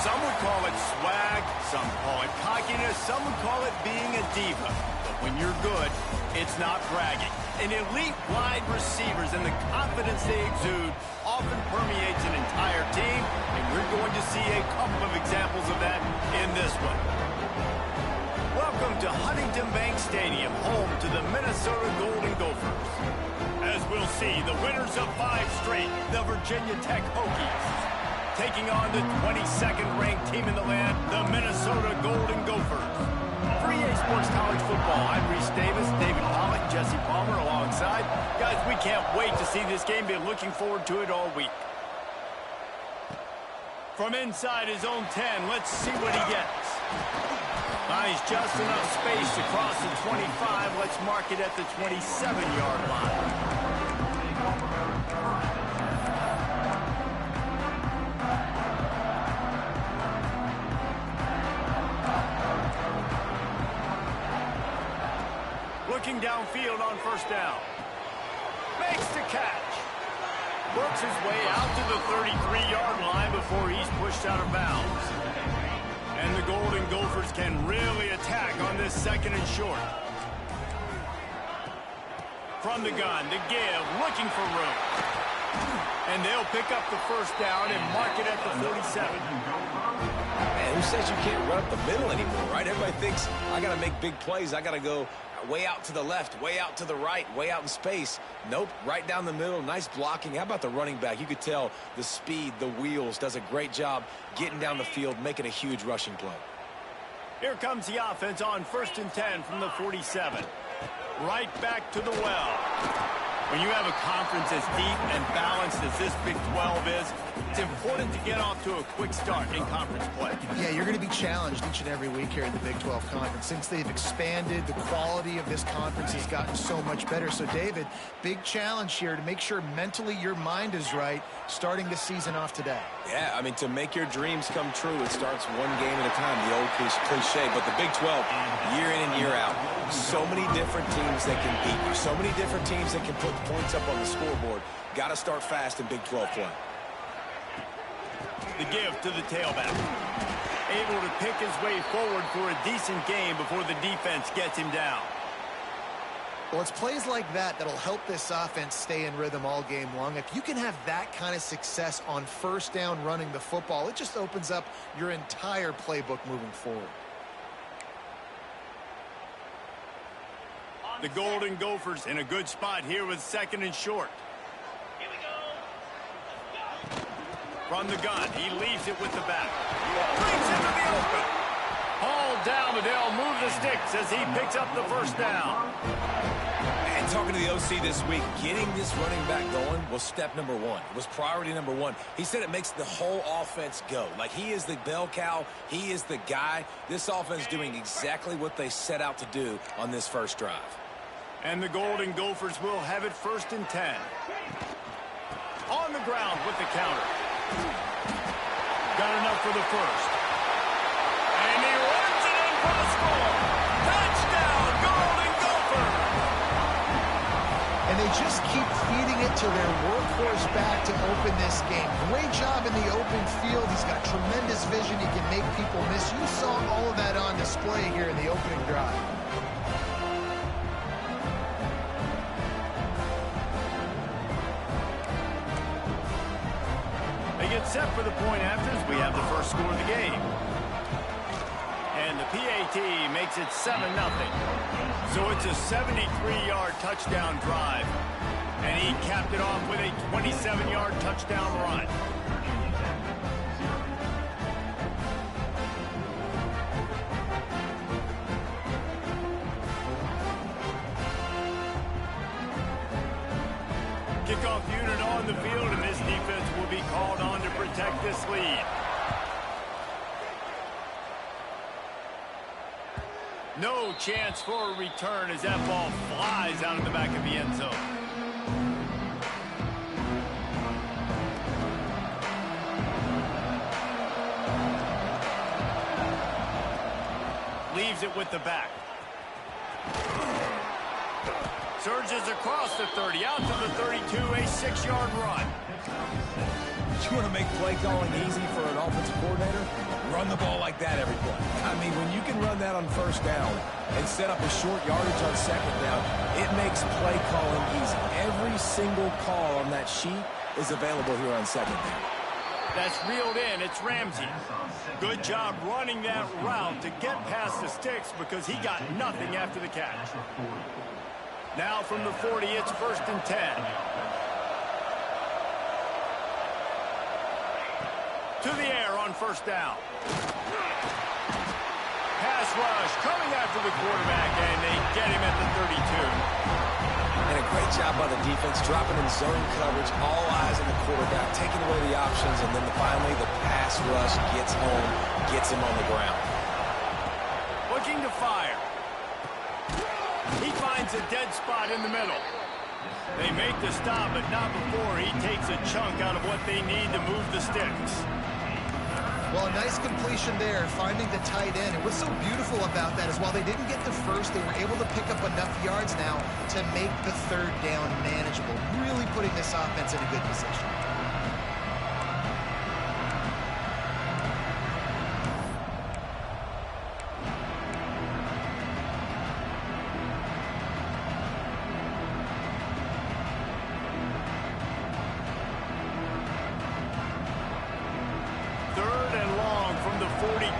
Some would call it swag, some call it cockiness, some would call it being a diva. But when you're good, it's not bragging. An elite wide receivers and the confidence they exude often permeates an entire team, and we're going to see a couple of examples of that in this one. Welcome to Huntington Bank Stadium, home to the Minnesota Golden Gophers. As we'll see, the winners of 5 straight, the Virginia Tech Hokies, taking on the 22nd ranked team in the land, the Minnesota Golden Gophers. For EA Sports College Football, I'm Reese Davis, David Pollock, Jesse Palmer alongside. Guys, we can't wait to see this game. Been looking forward to it all week. From inside his own 10, let's see what he gets. He's just enough space to cross the 25. Let's mark it at the 27-yard line. Looking downfield on first down. Makes the catch. Works his way out to the 33-yard line before he's pushed out of bounds. And the Golden Gophers can really attack on this 2nd and short. From the gun, to give, looking for room. And they'll pick up the first down and mark it at the 47. Man, who says you can't run up the middle anymore, right? Everybody thinks, I got to make big plays. I got to go way out to the left, way out to the right, way out in space. Nope, right down the middle, nice blocking. How about the running back? You could tell the speed, the wheels, does a great job getting down the field, making a huge rushing play. Here comes the offense on 1st and 10 from the 47. Right back to the well. When you have a conference as deep and balanced as this Big 12 is, it's important to get off to a quick start in conference play. Yeah, you're going to be challenged each and every week here in the Big 12 Conference. Since they've expanded, the quality of this conference has gotten so much better. So, David, big challenge here to make sure mentally your mind is right starting the season off today. Yeah, I mean, to make your dreams come true, it starts one game at a time, the old cliche. But the Big 12, year in and year out, so many different teams that can beat you, so many different teams that can put points up on the scoreboard. Got to start fast in Big 12 play. The give to the tailback. Able to pick his way forward for a decent game before the defense gets him down. Well, it's plays like that that'll help this offense stay in rhythm all game long. If you can have that kind of success on first down running the football, it just opens up your entire playbook moving forward. The Golden Gophers in a good spot here with 2nd and short. Here we go. From the gun, he leaves it with the back. Brings into the open. Hauled down, but they'll move the sticks as he picks up the first down. And talking to the OC this week, getting this running back going was step number 1. It was priority number 1. He said it makes the whole offense go. Like, he is the bell cow. He is the guy. This offense doing exactly what they set out to do on this first drive. And the Golden Gophers will have it 1st and 10. On the ground with the counter. Got enough for the first. And he runs it in for the score. Touchdown, Golden Gophers! And they just keep feeding it to their workhorse back to open this game. Great job in the open field. He's got tremendous vision. He can make people miss. You saw all of that on display here in the opening drive. They get set for the point afters. We have the first score of the game. And the PAT makes it 7-0. So it's a 73-yard touchdown drive. And he capped it off with a 27-yard touchdown run. Kickoff unit on the field, and this defense will be called on to protect this lead. No chance for a return as that ball flies out of the back of the end zone. Leaves it with the back. Surges across the 30, out to the 32, a 6-yard run. You want to make play calling easy for an offensive coordinator? Run the ball like that every play. I mean, when you can run that on first down and set up a short yardage on second down, it makes play calling easy. Every single call on that sheet is available here on second down. That's reeled in. It's Ramsey. Good job running that route to get past the sticks because he got nothing after the catch. Now from the 40, it's 1st and 10. To the air on first down. Pass rush coming after the quarterback, and they get him at the 32. And a great job by the defense, dropping in zone coverage, all eyes on the quarterback, taking away the options, and then finally the pass rush gets home, gets him on the ground. Looking to fire. He finds a dead spot in the middle. They make the stop, but not before he takes a chunk out of what they need to move the sticks. Well, a nice completion there, finding the tight end. And what's so beautiful about that is while they didn't get the first, they were able to pick up enough yards now to make the 3rd down manageable, really putting this offense in a good position.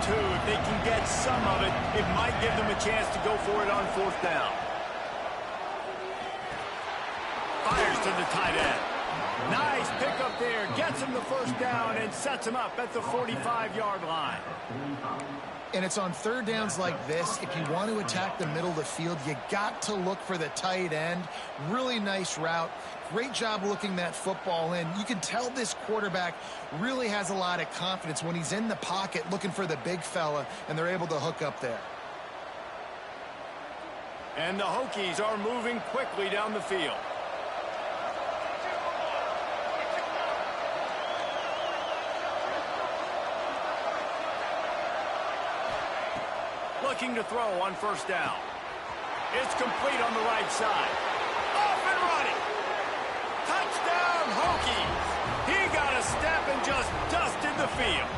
If they can get some of it, it might give them a chance to go for it on 4th down. Fires to the tight end. Nice pickup there. Gets him the 1st down and sets him up at the 45-yard line. And it's on 3rd downs like this. If you want to attack the middle of the field, you got to look for the tight end. Really nice route. Great job looking that football in. You can tell this quarterback really has a lot of confidence when he's in the pocket looking for the big fella, and they're able to hook up there. And the Hokies are moving quickly down the field. Looking to throw on 1st down. It's complete on the right side. Off and running. Touchdown, Hokies. He got a step and just dusted the field.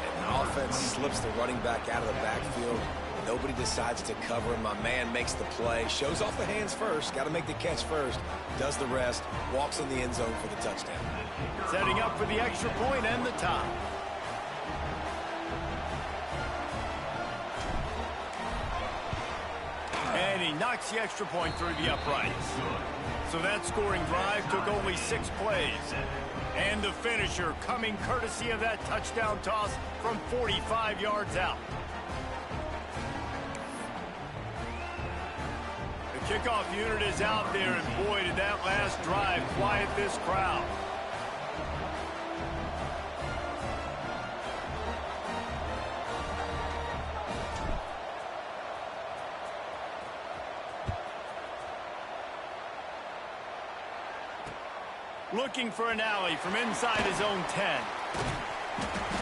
And the offense slips the running back out of the backfield. Nobody decides to cover him. My man makes the play. Shows off the hands first. Got to make the catch first. Does the rest. Walks in the end zone for the touchdown. Setting up for the extra point and the tie. And he knocks the extra point through the uprights. So that scoring drive took only 6 plays. And the finisher coming courtesy of that touchdown toss from 45 yards out. The kickoff unit is out there, and boy, did that last drive quiet this crowd. Looking for an alley from inside his own 10.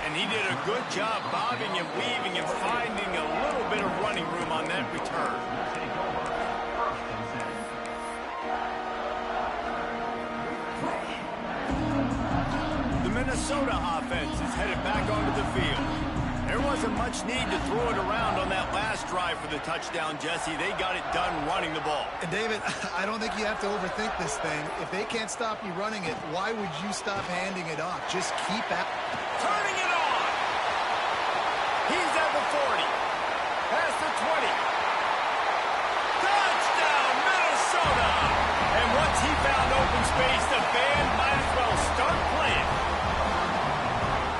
And he did a good job bobbing and weaving and finding a little bit of running room on that return. The Minnesota offense is headed back onto the field. There wasn't much need to throw it around on that last drive for the touchdown, Jesse. They got it done running the ball. And David, I don't think you have to overthink this thing. If they can't stop you running it, why would you stop handing it off? Just keep at turning it on. He's at the 40. Past the 20. Touchdown, Minnesota! And once he found open space, the band might as well start playing.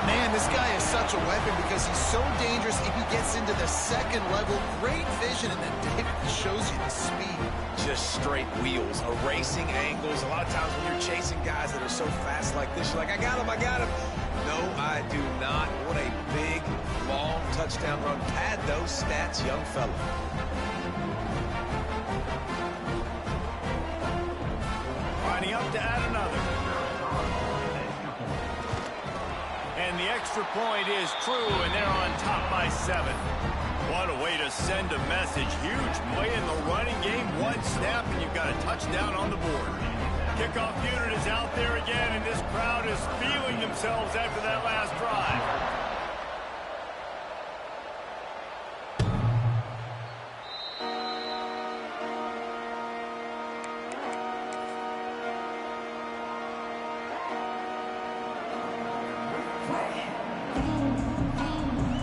Man, this guy is such a weapon because he's so dangerous if he gets into the second level. Great vision, and then David shows you the speed. just straight wheels, erasing angles. A lot of times when you're chasing guys that are so fast like this, you're like, I got him, I got him. No, I do not. What a big, long touchdown run. Pad those stats, young fella. Lining up to add another. And the extra point is true, and they're on top by 7. What a way to send a message. Huge play in the running game. One snap, and you've got a touchdown on the board. Kickoff unit is out there again, and this crowd is feeling themselves after that last drive.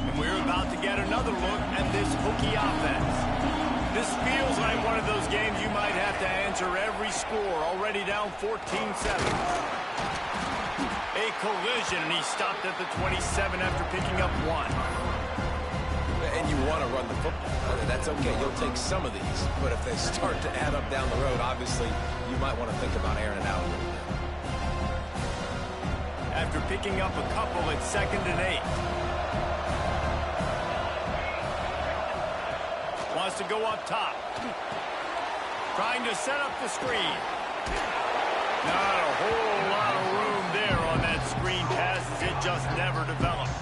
And we're about to get another look at this Hokie offense. This feels like one of those games you might have to answer every score, already down 14-7. A collision, and he stopped at the 27 after picking up 1. And you want to run the football. That's okay. You'll take some of these. But if they start to add up down the road, obviously, you might want to think about airing it out a little bit. After picking up a couple, it's 2nd and 8. Wants to go up top. Trying to set up the screen. Not a whole lot of room there on that screen pass, as it just never developed.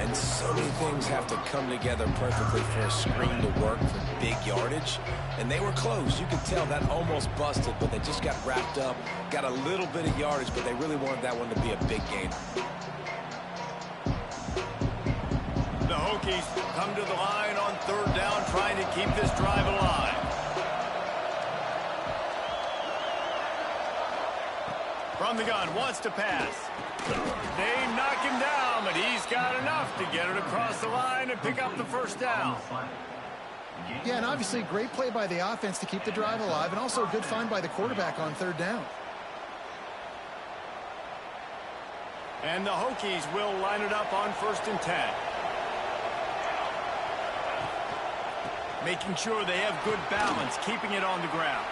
And so many things have to come together perfectly for a screen to work for big yardage. And they were close. You could tell that almost busted, but they just got wrapped up, got a little bit of yardage, but they really wanted that one to be a big game. The Hokies come to the line on 3rd down, trying to keep this drive alive. From the gun, wants to pass. They knock him down, but he's got enough to get it across the line and pick up the 1st down. Yeah, and obviously great play by the offense to keep the drive alive, and also a good find by the quarterback on 3rd down. And the Hokies will line it up on 1st and 10. Making sure they have good balance, keeping it on the ground.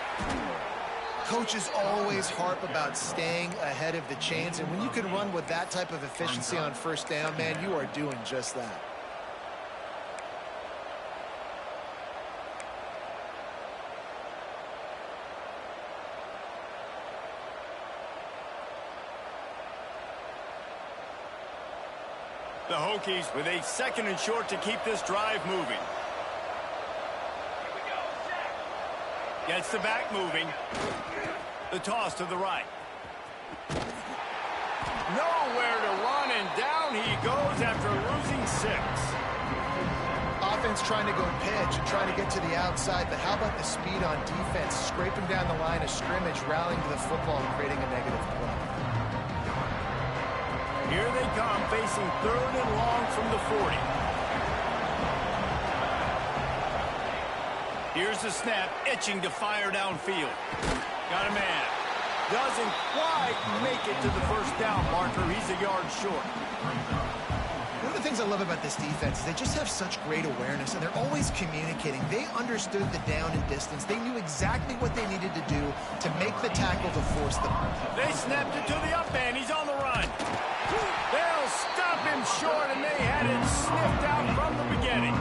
Coaches always harp about staying ahead of the chains, and when you can run with that type of efficiency on 1st down, man, you are doing just that. The Hokies with a 2nd and short to keep this drive moving. Gets the back moving. The toss to the right. Nowhere to run, and down he goes after losing 6. Offense trying to go pitch and trying to get to the outside, but how about the speed on defense, scraping down the line of scrimmage, rallying to the football and creating a negative play. Here they come, facing 3rd and long from the 40. Here's the snap, itching to fire downfield. Got a man. Doesn't quite make it to the 1st down marker. He's a yard short. One of the things I love about this defense is they just have such great awareness, and they're always communicating. They understood the down and distance. They knew exactly what they needed to do to make the tackle to force them. They snapped it to the up end. He's on the run. They'll stop him short, and they had it sniffed out from the beginning.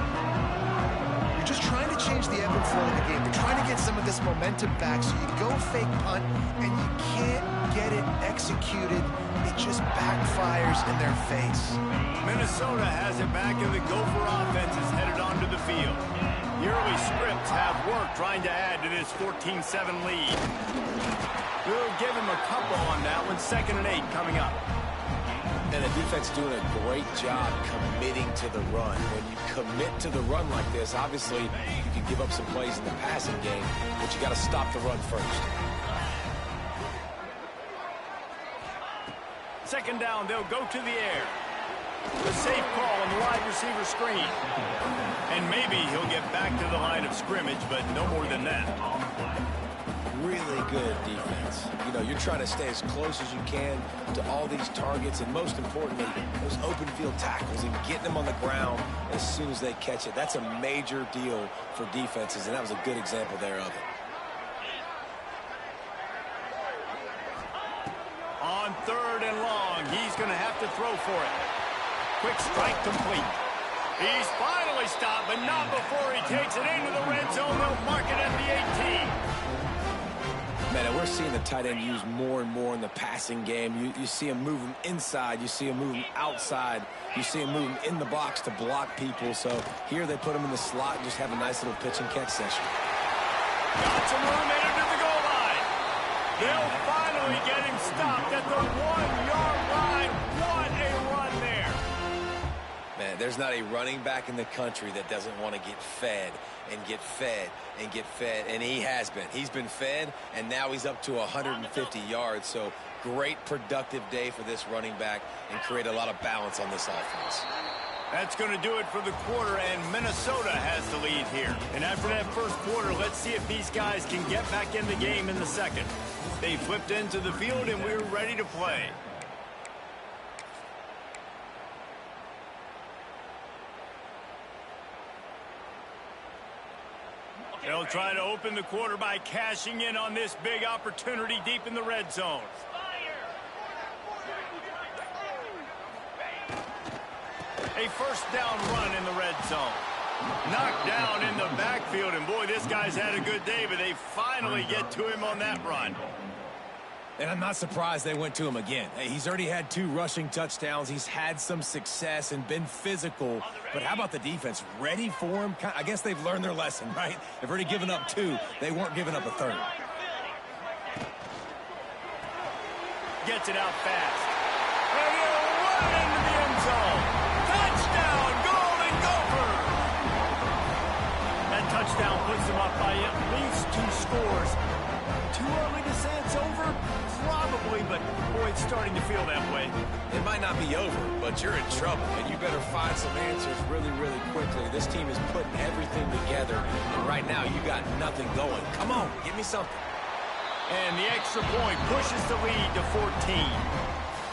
You're just trying to change the ebb and flow of the game. You're trying to get some of this momentum back, so you go fake punt, and you can't get it executed. It just backfires in their face. Minnesota has it back, and the Gopher offense is headed onto the field. The early scripts have worked trying to add to this 14-7 lead. We'll give him a couple on that one. 2nd and 8 coming up. And the defense doing a great job committing to the run. When you commit to the run like this, obviously you can give up some plays in the passing game, but you got to stop the run first. 2nd down, they'll go to the air. The safe call on the wide receiver screen. And maybe he'll get back to the line of scrimmage, but no more than that. really good defense. You know, you're trying to stay as close as you can to all these targets, and most importantly, those open field tackles and getting them on the ground as soon as they catch it. That's a major deal for defenses, and that was a good example there of it. On 3rd and long, he's going to have to throw for it. Quick strike complete. He's finally stopped, but not before he takes it into the red zone. They'll mark it at the 18. Man, and we're seeing the tight end used more and more in the passing game. You see him move him inside. You see him move him outside. You see him move him in the box to block people. So here they put him in the slot and just have a nice little pitch and catch session. Got some room in to the goal line. They'll finally get him stopped at the 1-yard line. What a run there. Man, there's not a running back in the country that doesn't want to get fed and get fed and get fed, and he has been. He's been fed, and now he's up to 150 yards, so great productive day for this running back and create a lot of balance on this offense. That's going to do it for the quarter, and Minnesota has the lead here. And after that first quarter, let's see if these guys can get back in the game in the second. They flipped into the field, and we're ready to play. They'll try to open the quarter by cashing in on this big opportunity deep in the red zone. A first down run in the red zone. Knocked down in the backfield, and boy, this guy's had a good day, but they finally get to him on that run. And I'm not surprised they went to him again. Hey, he's already had 2 rushing touchdowns. He's had some success and been physical. But how about the defense? Ready for him? I guess they've learned their lesson, right? They've already given up 2. They weren't giving up a 3rd. Gets it out fast. And he'll run into the end zone. Touchdown, Golden Gopher! That touchdown puts them up by at least 2 scores. Too early to say it's over? Probably, but boy, it's starting to feel that way. It might not be over, but you're in trouble, and you better find some answers really, really quickly. This team is putting everything together, and right now you got nothing going. Come on, give me something. And the extra point pushes the lead to 14.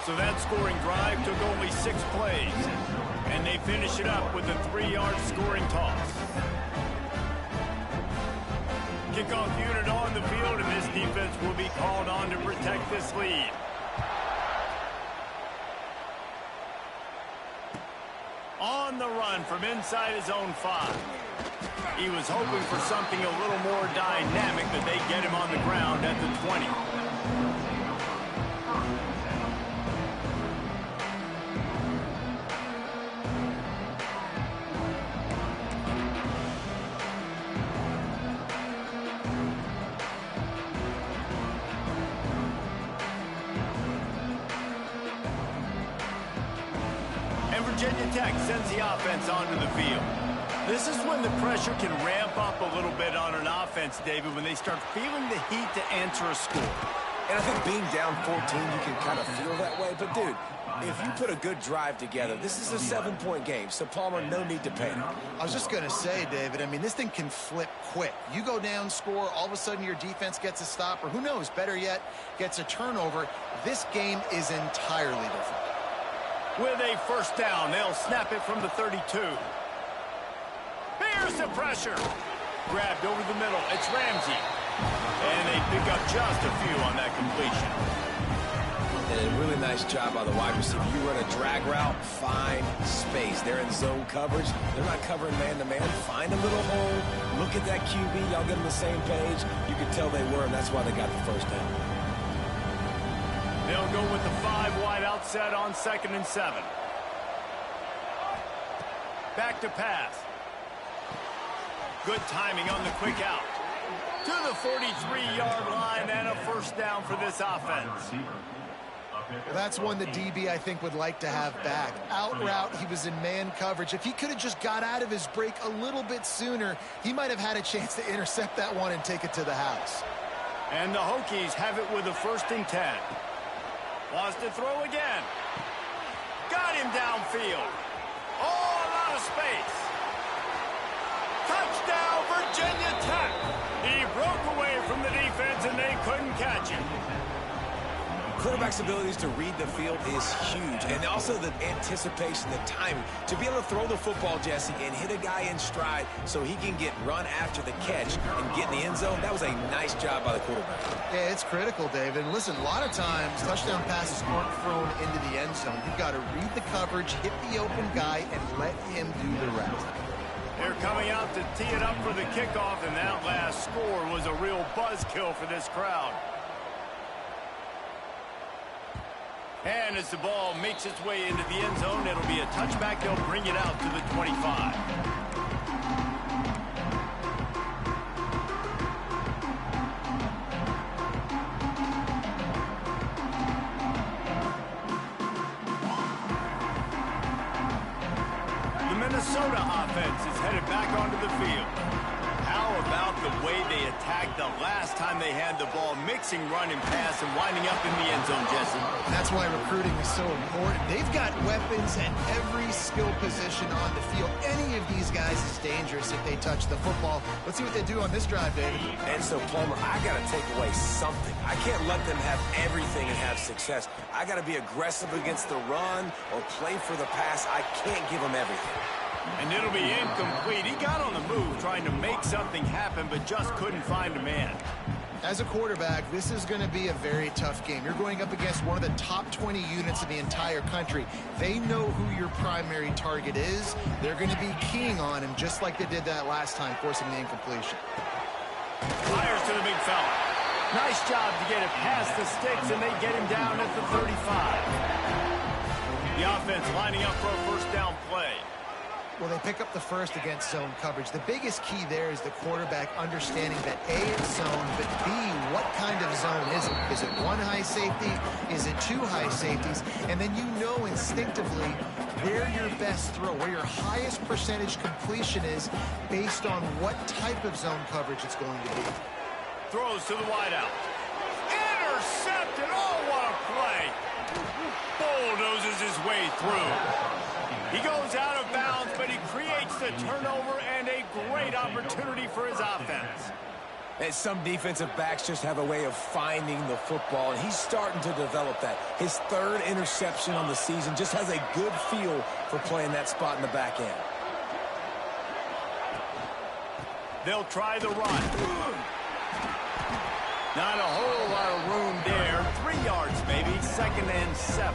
So that scoring drive took only 6 plays, and they finish it up with a 3-yard scoring toss. Kickoff unit on the field, and this defense will be called on to protect this lead. On the run from inside his own 5. He was hoping for something a little more dynamic, but they get him on the ground at the 20. Virginia Tech sends the offense onto the field. This is when the pressure can ramp up a little bit on an offense, David, when they start feeling the heat to answer a score. And I think being down 14, you can kind of feel that way. But, dude, if you put a good drive together, this is a 7-point game. So, Palmer, no need to panic. I was just going to say, David, I mean, this thing can flip quick. You go down, score, all of a sudden your defense gets a stop, or who knows, better yet, gets a turnover. This game is entirely different. With a first down, they'll snap it from the 32. Here's the pressure. Grabbed over the middle. It's Ramsey. And they pick up just a few on that completion. And a really nice job by the wide receiver. You run a drag route, find space. They're in zone coverage. They're not covering man-to-man. Find a little hole. Look at that QB. Y'all get on the same page. You can tell they were, and that's why they got the first down. They'll go with the 5-wide outset on 2nd and 7. Back to pass. Good timing on the quick out. To the 43-yard line and a first down for this offense. Well, that's one the DB, I think, would like to have back. Out route, he was in man coverage. If he could have just got out of his break a little bit sooner, he might have had a chance to intercept that one and take it to the house. And the Hokies have it with a 1st and 10. Wants to throw again. Got him downfield. Oh, a lot of space. Touchdown, Virginia Tech. He broke away from the defense, and they couldn't catch him. Quarterback's abilities to read the field is huge, and also the anticipation, the timing. To be able to throw the football, Jesse, and hit a guy in stride so he can get run after the catch and get in the end zone, that was a nice job by the quarterback. Yeah, it's critical, David. And listen, a lot of times, touchdown passes aren't thrown into the end zone. You've got to read the coverage, hit the open guy, and let him do the rest. They're coming out to tee it up for the kickoff, and that last score was a real buzzkill for this crowd. And as the ball makes its way into the end zone, it'll be a touchback. They'll bring it out to the 25. The Minnesota offense is headed back onto the field. How about the way they attacked the last time they had the ball, mixing run and pass and winding up in the end zone, Jesse? That's why recruiting is so important. They've got weapons at every skill position on the field. Any of these guys is dangerous if they touch the football. Let's see what they do on this drive, David. And so, Palmer, I got to take away something. I can't let them have everything and have success. I got to be aggressive against the run or play for the pass. I can't give them everything. And it'll be incomplete. He got on the move trying to make something happen, but just couldn't find a man. As a quarterback, this is going to be a very tough game. You're going up against one of the top 20 units in the entire country. They know who your primary target is. They're going to be keying on him just like they did that last time, forcing the incompletion. Fires to the big fella. Nice job to get it past the sticks, and they get him down at the 35. The offense lining up for a first down play. Well, they pick up the first against zone coverage. The biggest key there is the quarterback understanding that A, it's zone, but B, what kind of zone is it? Is it one high safety? Is it two high safeties? And then you know instinctively where your best throw, where your highest percentage completion is based on what type of zone coverage it's going to be. Throws to the wideout. Intercepted! Oh, what a play! Bulldozes his way through. He goes out of bounds, but he creates the turnover and a great opportunity for his offense. And some defensive backs just have a way of finding the football, and he's starting to develop that. His third interception on the season, just has a good feel for playing that spot in the back end. They'll try the run. Not a whole lot of room there. 3 yards, maybe. 2nd and 7.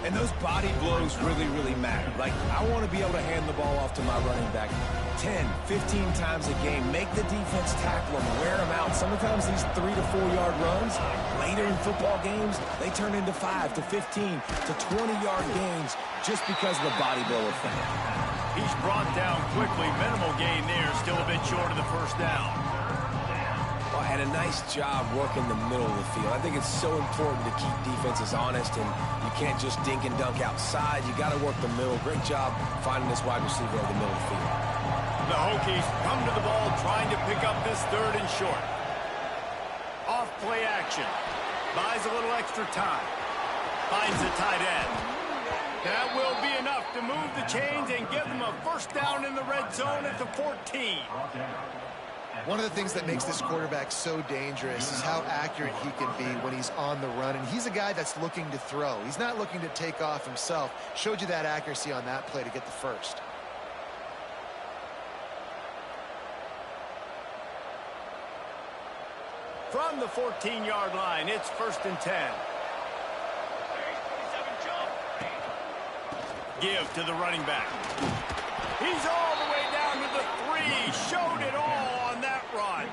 And those body blows really, really matter. Like, I want to be able to hand the ball off to my running back 10, 15 times a game. Make the defense tackle them, wear them out. Sometimes these 3 to 4 yard runs, later in football games, they turn into 5 to 15 to 20-yard gains just because of the body blow effect. He's brought down quickly. Minimal gain there. Still a bit short of the first down. Well, and a nice job working the middle of the field. I think it's so important to keep defenses honest, and you can't just dink and dunk outside. You got to work the middle. Great job finding this wide receiver over the middle of the field. The Hokies come to the ball trying to pick up this 3rd and short. Off play action. Buys a little extra time. Finds the tight end. That will be enough to move the chains and give them a first down in the red zone at the 14. One of the things that makes this quarterback so dangerous is how accurate he can be when he's on the run. And he's a guy that's looking to throw. He's not looking to take off himself. Showed you that accuracy on that play to get the first. From the 14-yard line, it's 1st and 10. Give to the running back. He's all the way down to the 3. Showed it all on that run.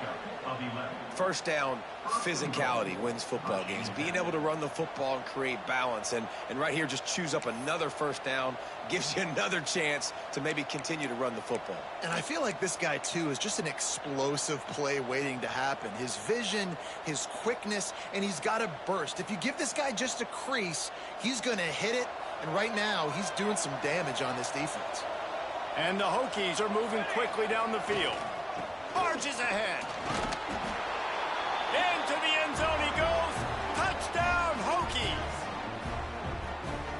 First down, physicality wins football games. Being able to run the football and create balance. And right here, just choose up another first down. Gives you another chance to maybe continue to run the football. And I feel like this guy, too, is just an explosive play waiting to happen. His vision, his quickness, and he's got a burst. If you give this guy just a crease, he's going to hit it. And right now, he's doing some damage on this defense. And the Hokies are moving quickly down the field. Marches ahead. Into the end zone he goes. Touchdown, Hokies.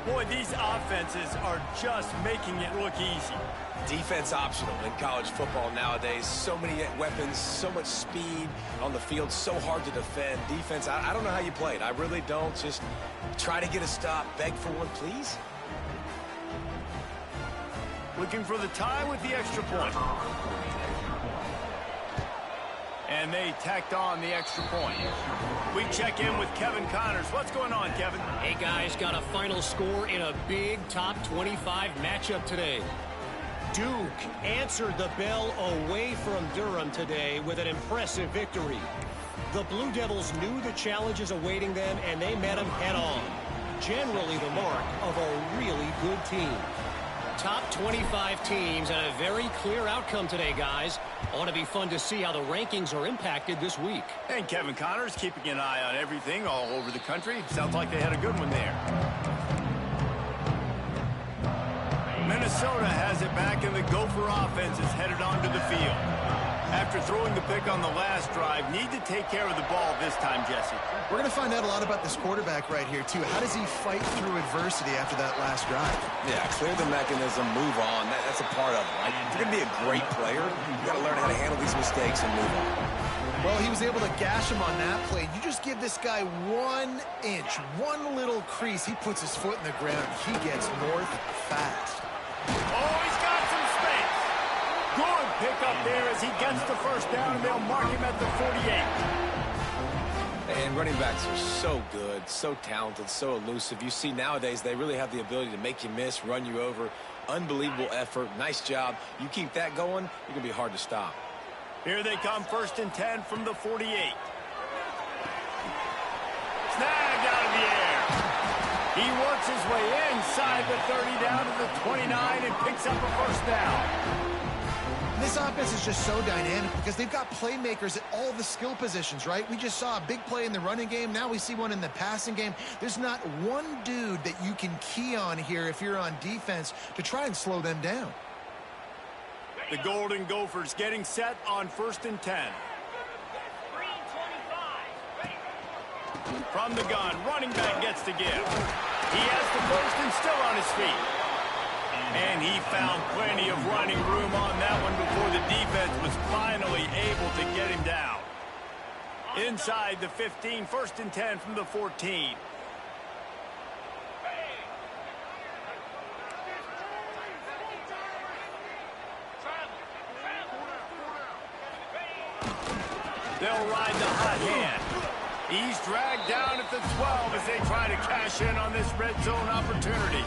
Boy, these offenses are just making it look easy. Defense optional in college football nowadays. So many weapons, so much speed on the field, so hard to defend. Defense, I don't know how you play it. I really don't. Just try to get a stop. Beg for one, please. Looking for the tie with the extra point. And they tacked on the extra point. We check in with Kevin Connors. What's going on, Kevin? Hey, guys, got a final score in a big top 25 matchup today. Duke answered the bell away from Durham today with an impressive victory. The Blue Devils knew the challenges awaiting them, and they met them head-on. Generally the mark of a really good team. Top 25 teams and a very clear outcome today, guys. Ought to be fun to see how the rankings are impacted this week. And Kevin Connors keeping an eye on everything all over the country. Sounds like they had a good one there. Minnesota has it back, and the Gopher offense is headed onto the field. After throwing the pick on the last drive, need to take care of the ball this time, Jesse. We're going to find out a lot about this quarterback right here, too. How does he fight through adversity after that last drive? Yeah, clear the mechanism, move on. That's a part of it, right? If you're going to be a great player, you got to learn how to handle these mistakes and move on. Well, he was able to gash him on that play. You just give this guy 1 inch, one little crease. He puts his foot in the ground. He gets north fast. Oh, he's got some space. Good pick up there as he gets the first down, and they'll mark him at the 48. And running backs are so good, so talented, so elusive. You see nowadays they really have the ability to make you miss, run you over. Unbelievable effort. Nice job. You keep that going, you're going to be hard to stop. Here they come, 1st and 10 from the 48. Snagged out of the air. He works his way inside the 30 down to the 29 and picks up a first down. This offense is just so dynamic because they've got playmakers at all the skill positions, right? We just saw a big play in the running game. Now we see one in the passing game. There's not one dude that you can key on here if you're on defense to try and slow them down. The Golden Gophers getting set on 1st and 10. From the gun, running back gets to give. He has the first and still on his feet. And he found plenty of running room on that one before the defense was finally able to get him down. Inside the 15, 1st and 10 from the 14. They'll ride the hot hand. He's dragged down at the 12 as they try to cash in on this red zone opportunity.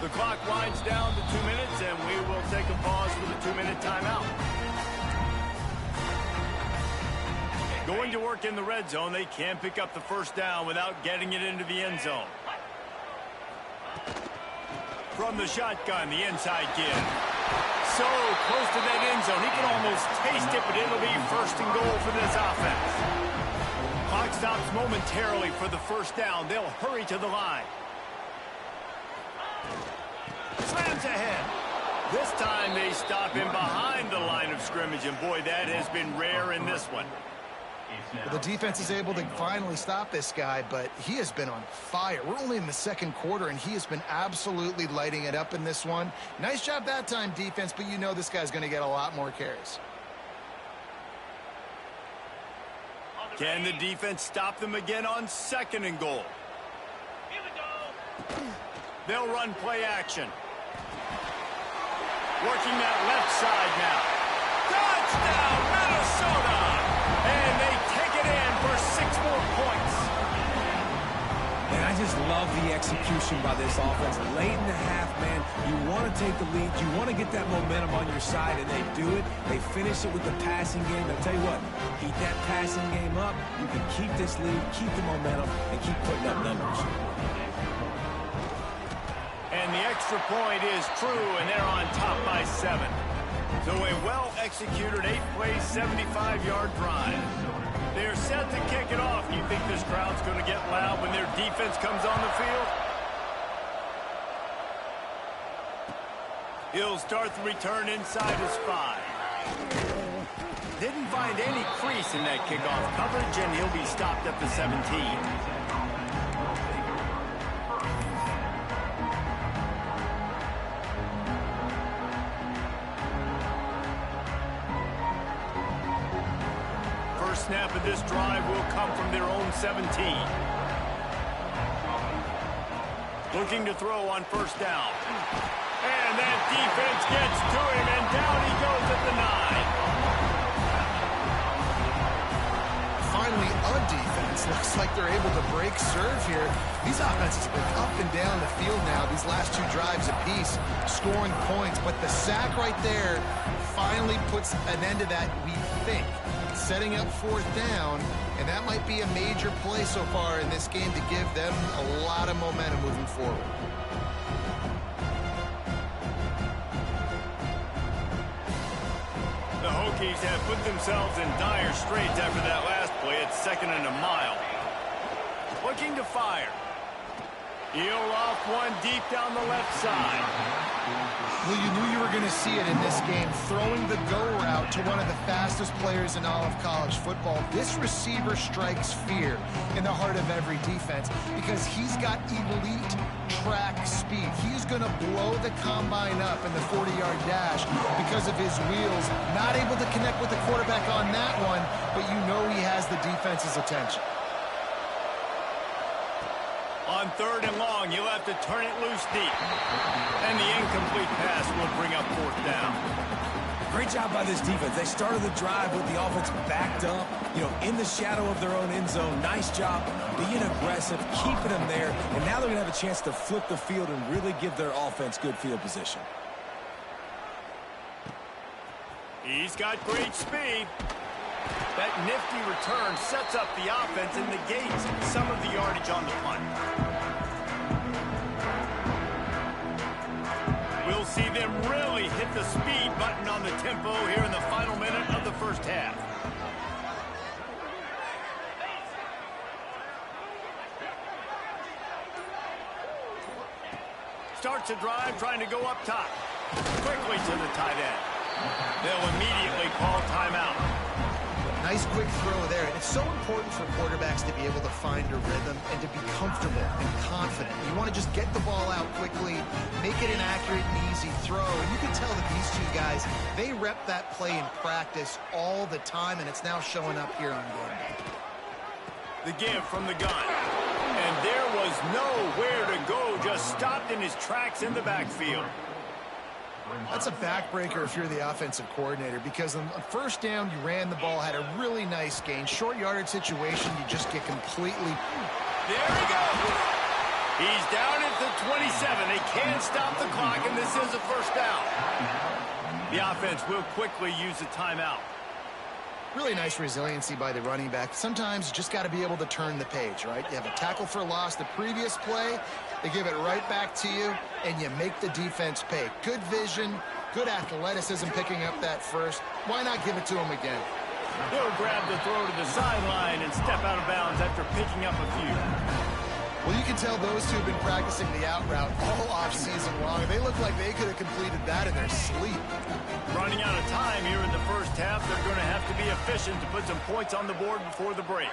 The clock winds down to 2 minutes, and we will take a pause for the 2-minute timeout. Going to work in the red zone, they can pick up the first down without getting it into the end zone. From the shotgun, the inside kid. So close to that end zone, he can almost taste it, but it'll be 1st and goal for this offense. Clock stops momentarily for the first down. They'll hurry to the line. Slams ahead. This time they stop him behind the line of scrimmage, and boy, that has been rare in this one. Well, the defense is able to finally stop this guy, but he has been on fire. We're only in the 2nd quarter, and he has been absolutely lighting it up in this one. Nice job that time, defense, but you know this guy's going to get a lot more carries. Can the defense stop them again on 2nd and goal? Here we go. They'll run play action. Working that left side now. Touchdown, Minnesota! And they take it in for 6 more points. And I just love the execution by this offense. Late in the half, man, you want to take the lead. You want to get that momentum on your side, and they do it. They finish it with the passing game. I'll tell you what, keep that passing game up. You can keep this lead, keep the momentum, and keep putting up numbers. And the extra point is true, and they're on top by 7. So a well-executed 8-play, 75-yard drive. They're set to kick it off. Do you think this crowd's going to get loud when their defense comes on the field? He'll start the return inside his 5. Didn't find any crease in that kickoff coverage, and he'll be stopped at the 17. first snap of this drive will come from their own 17. Looking to throw on first down. And that defense gets to him, and down he goes at the 9. Finally, a defense. Looks like they're able to break serve here. These offenses have been up and down the field now, these last 2 drives apiece, scoring points. But the sack right there finally puts an end to that, we think. Setting up fourth down, and that might be a major play so far in this game to give them a lot of momentum moving forward. The Hokies have put themselves in dire straits after that last play. It's 2nd and a mile. Looking to fire. He'll off one deep down the left side. Well, you knew you were going to see it in this game, throwing the go route to one of the fastest players in all of college football. This receiver strikes fear in the heart of every defense because he's got elite track speed. He's going to blow the combine up in the 40-yard dash because of his wheels. Not able to connect with the quarterback on that one, but you know he has the defense's attention. On 3rd and long, you'll have to turn it loose deep. And the incomplete pass will bring up 4th down. Great job by this defense. They started the drive with the offense backed up, in the shadow of their own end zone. Nice job being aggressive, keeping them there, and now they're going to have a chance to flip the field and really give their offense good field position. He's got great speed. That nifty return sets up the offense and negates some of the yardage on the punt. We'll see them really hit the speed button on the tempo here in the final minute of the first half. Starts a drive trying to go up top. Quickly to the tight end. They'll immediately call timeout. Nice quick throw there. And it's so important for quarterbacks to be able to find a rhythm and to be comfortable and confident. You want to just get the ball out quickly, make it an accurate and easy throw. And you can tell that these 2 guys, they rep that play in practice all the time, and it's now showing up here on game day. The give from the gun. And there was nowhere to go, just stopped in his tracks in the backfield. That's a backbreaker if you're the offensive coordinator, because on first down, you ran the ball, had a really nice gain. Short yardage situation, you just get completely... There he goes. He's down at the 27. They can't stop the clock, and this is a first down. The offense will quickly use a timeout. Really nice resiliency by the running back. Sometimes you just got to be able to turn the page, right? You have a tackle for loss the previous play, they give it right back to you, and you make the defense pay. Good vision, good athleticism picking up that first. Why not give it to him again? He'll grab the throw to the sideline and step out of bounds after picking up a few. Well, you can tell those 2 have been practicing the out route all offseason long. They look like they could have completed that in their sleep. Running out of time here in the first half, they're going to have to be efficient to put some points on the board before the break.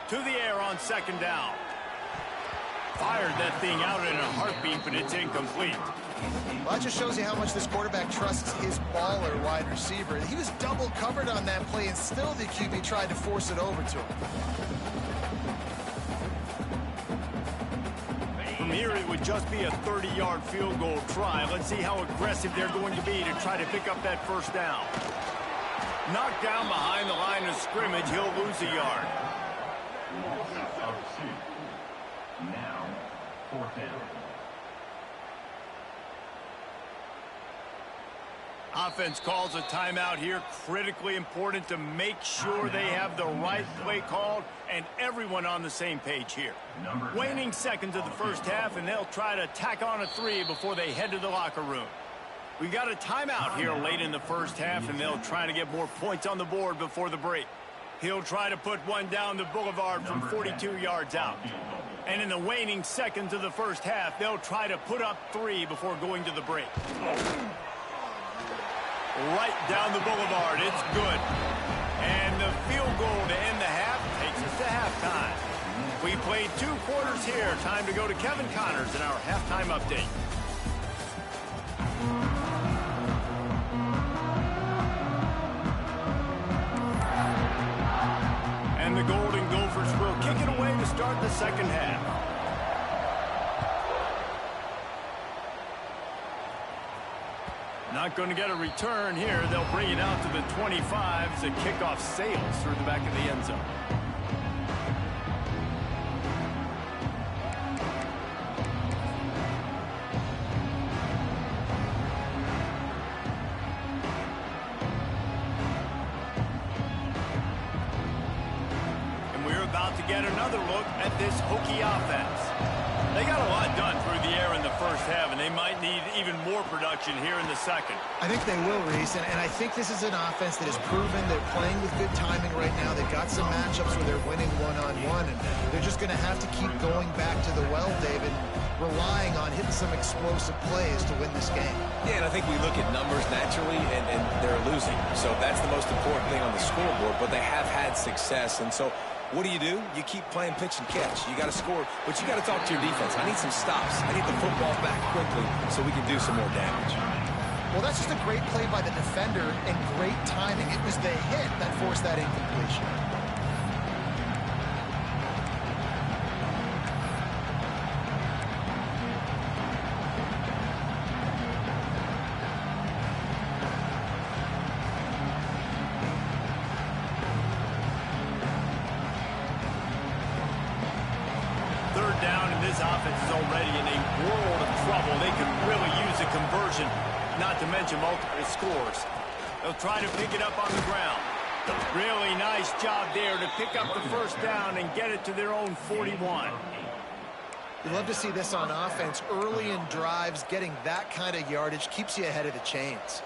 To the air on 2nd down. Fired that thing out in a heartbeat, but it's incomplete. Well, that just shows you how much this quarterback trusts his baller wide receiver. He was double covered on that play, and still the QB tried to force it over to him. From here, it would just be a 30-yard field goal try. Let's see how aggressive they're going to be to try to pick up that first down. Knocked down behind the line of scrimmage, he'll lose a yard. Now, 4th down. Offense calls a timeout here. Critically important to make sure they have the right play called and everyone on the same page here. Waning seconds of the first half, and they'll try to tack on a 3 before they head to the locker room. We got a timeout here late in the first half, and they'll try to get more points on the board before the break. He'll try to put one down the boulevard from 42 yards out. And in the waning seconds of the first half, they'll try to put up 3 before going to the break. Right down the boulevard, it's good. And the field goal to end the half takes us to halftime. We played 2 quarters here. Time to go to Kevin Connors in our halftime update. second half. Not going to get a return here. They'll bring it out to the 25 as a kickoff sails through the back of the end zone. Get another look at this Hokie offense. They got a lot done through the air in the first half, and they might need even more production here in the second. I think they will, Reese, and I think this is an offense that has proven they're playing with good timing right now. They've got some matchups where they're winning one-on-one, and they're just going to have to keep going back to the well, David, relying on hitting some explosive plays to win this game. Yeah, and I think we look at numbers naturally, and they're losing. So that's the most important thing on the scoreboard, but they have had success, and so what do? You keep playing pitch and catch. You got to score, but you got to talk to your defense. I need some stops. I need the football back quickly so we can do some more damage. Well, that's just a great play by the defender and great timing. It was the hit that forced that incompletion. Offense is already in a world of trouble. They could really use a conversion, not to mention multiple scores. They'll try to pick it up on the ground. Really nice job there to pick up the first down and get it to their own 41. You love to see this on offense. Early in drives, getting that kind of yardage keeps you ahead of the chains.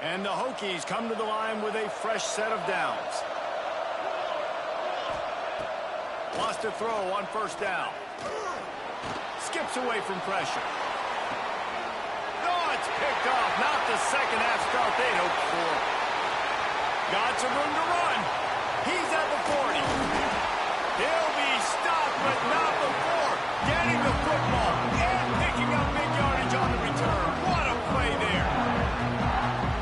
And the Hokies come to the line with a fresh set of downs. Lost a throw on first down. Skips away from pressure. Oh, it's picked off. Not the second half start they'd hoped for. Got some room to run. He's at the 40. He'll be stopped, but not before getting the football and picking up big yardage on the return. What a play there.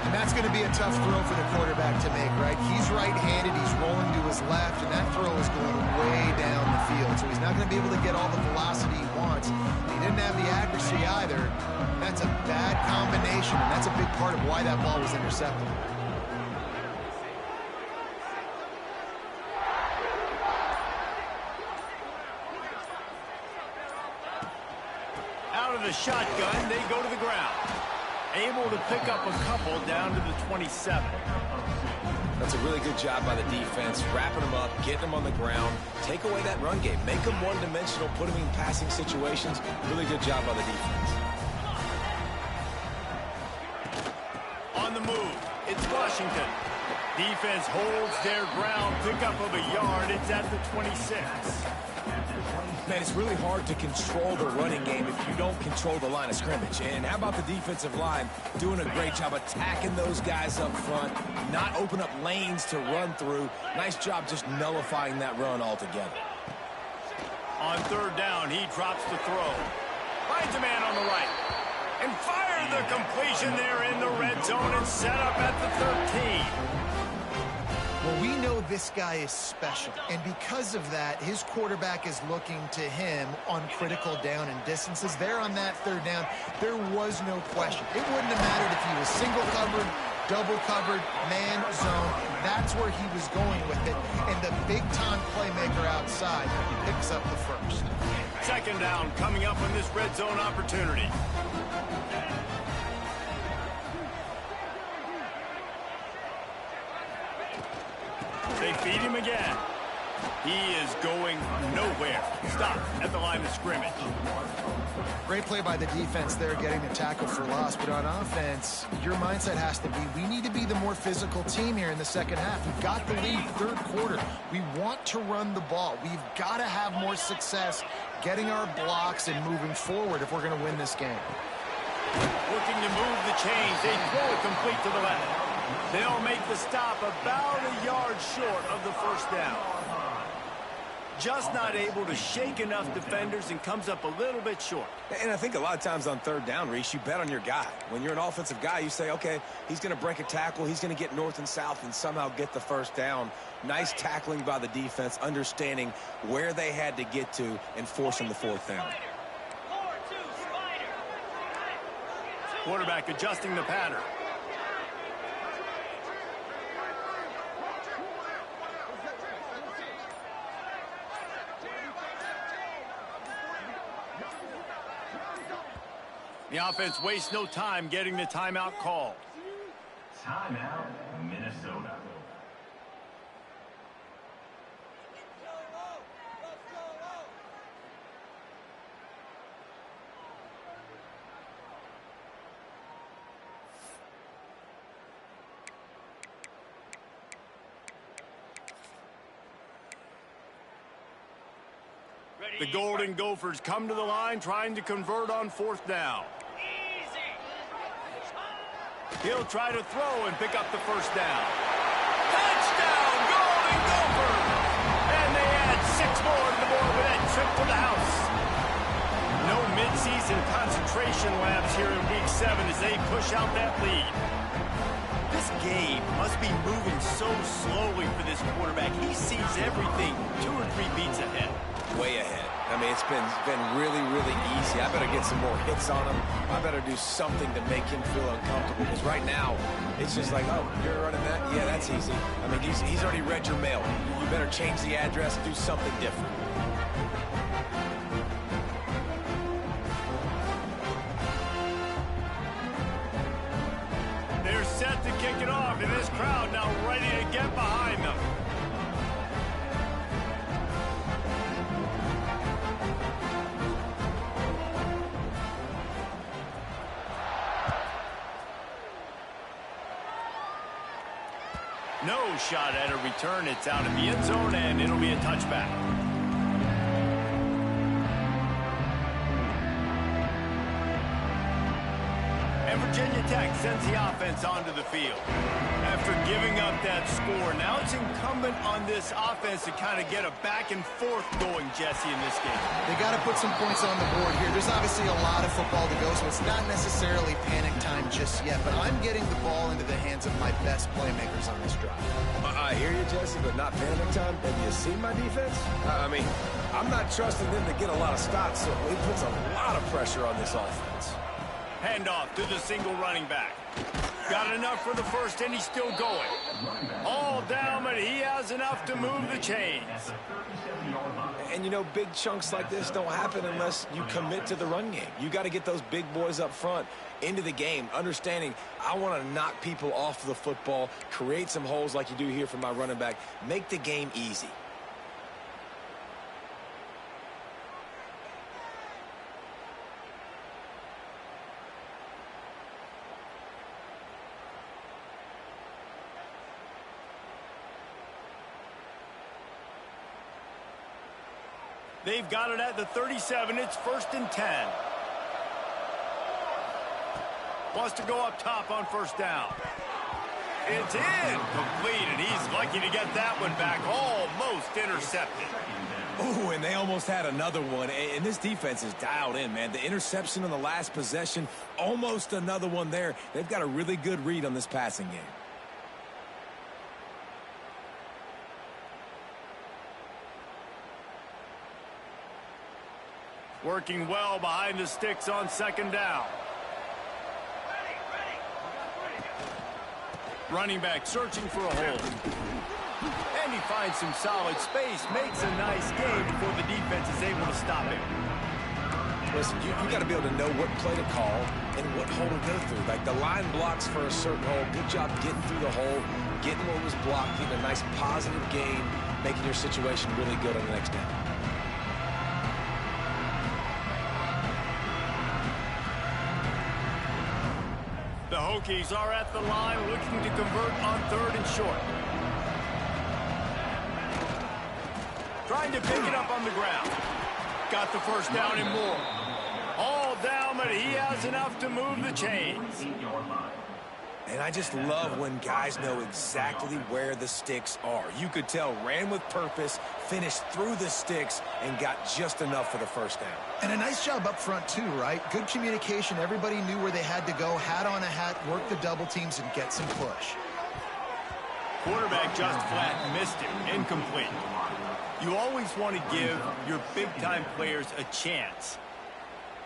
That's going to be a tough throw for the quarterback to make, right? He's right-handed, he's rolling to his left, and that throw is going way down the field. So he's not going to be able to get all the velocity he wants. He didn't have the accuracy either. That's a bad combination, and that's a big part of why that ball was intercepted. Out of the shotgun, they go to the ground. Able to pick up a couple down to the 27. That's a really good job by the defense, wrapping them up, getting them on the ground, take away that run game, make them one-dimensional, put them in passing situations. Really good job by the defense. On the move, it's Washington. Defense holds their ground, pickup of a yard. It's at the 26. Man, it's really hard to control the running game if you don't control the line of scrimmage. And how about the defensive line doing a great job attacking those guys up front, not open up lanes to run through. Nice job just nullifying that run altogether. On third down, he drops the throw. Finds a man on the right. And fires the completion there in the red zone and set up at the 13. Well, we know this guy is special, and because of that, his quarterback is looking to him on critical down and distances. There on that third down, there was no question. It wouldn't have mattered if he was single covered, double covered, man zone. That's where he was going with it, and the big-time playmaker outside picks up the first. Second down coming up on this red zone opportunity. They feed him again. He is going nowhere. Stop at the line of scrimmage. Great play by the defense there, getting the tackle for loss. But on offense, your mindset has to be, we need to be the more physical team here in the second half. We've got the lead, third quarter. We want to run the ball. We've got to have more success getting our blocks and moving forward if we're going to win this game. Looking to move the chains. They throw it complete to the left. They'll make the stop about a yard short of the first down. Just not able to shake enough defenders and comes up a little bit short. And I think a lot of times on third down, Reese, you bet on your guy. When you're an offensive guy, you say, okay, he's going to break a tackle, he's going to get north and south and somehow get the first down. Nice tackling by the defense, understanding where they had to get to and forcing the fourth down. Quarterback adjusting the pattern. The offense wastes no time getting the timeout called. Timeout, Minnesota. The Golden Gophers come to the line trying to convert on fourth down. He'll try to throw and pick up the first down. Touchdown, Golden Gophers! And they add 6 more to the board with that trip to the house. No midseason concentration labs here in Week 7 as they push out that lead. This game must be moving so slowly for this quarterback. He sees everything 2 or 3 beats ahead. Way ahead. I mean, it's been really, really easy. I better get some more hits on him. I better do something to make him feel uncomfortable. Because right now, it's just like, oh, you're running that? Yeah, that's easy. I mean, he's already read your mail. You better change the address and do something different. They're set to kick it off, and this crowd now ready to get behind them. No shot at a return. It's out of the end zone, and it'll be a touchback. And Virginia Tech sends the offense onto the field. After giving up that score, now it's incumbent on this offense to kind of get a back and forth going, Jesse, in this game. They got to put some points on the board here. There's obviously a lot of football to go, so it's not necessarily panic time just yet, but I'm getting the ball into the hands of my best playmakers on this drive. I hear you, Jesse, but not panic time. Have you seen my defense? I mean, I'm not trusting them to get a lot of stops, so it puts a lot of pressure on this offense. Handoff to the single running back. Got enough for the first, and he's still going. All down, but he has enough to move the chains. And, you know, big chunks like this don't happen unless you commit to the run game. You got to get those big boys up front into the game, understanding I want to knock people off the football, create some holes like you do here for my running back, make the game easy. They've got it at the 37. It's 1st and 10. Wants to go up top on first down. It's in. Complete, and he's lucky to get that one back. Almost intercepted. Oh, and they almost had another one. And this defense is dialed in, man. The interception on the last possession, almost another one there. They've got a really good read on this passing game. Working well behind the sticks on 2nd down. Running back searching for a hole. And he finds some solid space, makes a nice gain before the defense is able to stop him. Listen, you got to be able to know what play to call and what hole to go through. Like the line blocks for a certain hole. Good job getting through the hole, getting what was blocked, getting a nice positive gain, making your situation really good on the next down. The Hokies are at the line looking to convert on 3rd and short. Trying to pick it up on the ground. Got the first down and more. All down, but he has enough to move the chains. And I just love when guys know exactly where the sticks are. You could tell ran with purpose, finished through the sticks, and got just enough for the first down. And a nice job up front, too, right? Good communication. Everybody knew where they had to go, hat on a hat, work the double teams, and get some push. Quarterback just flat missed it. Incomplete. You always want to give your big-time players a chance.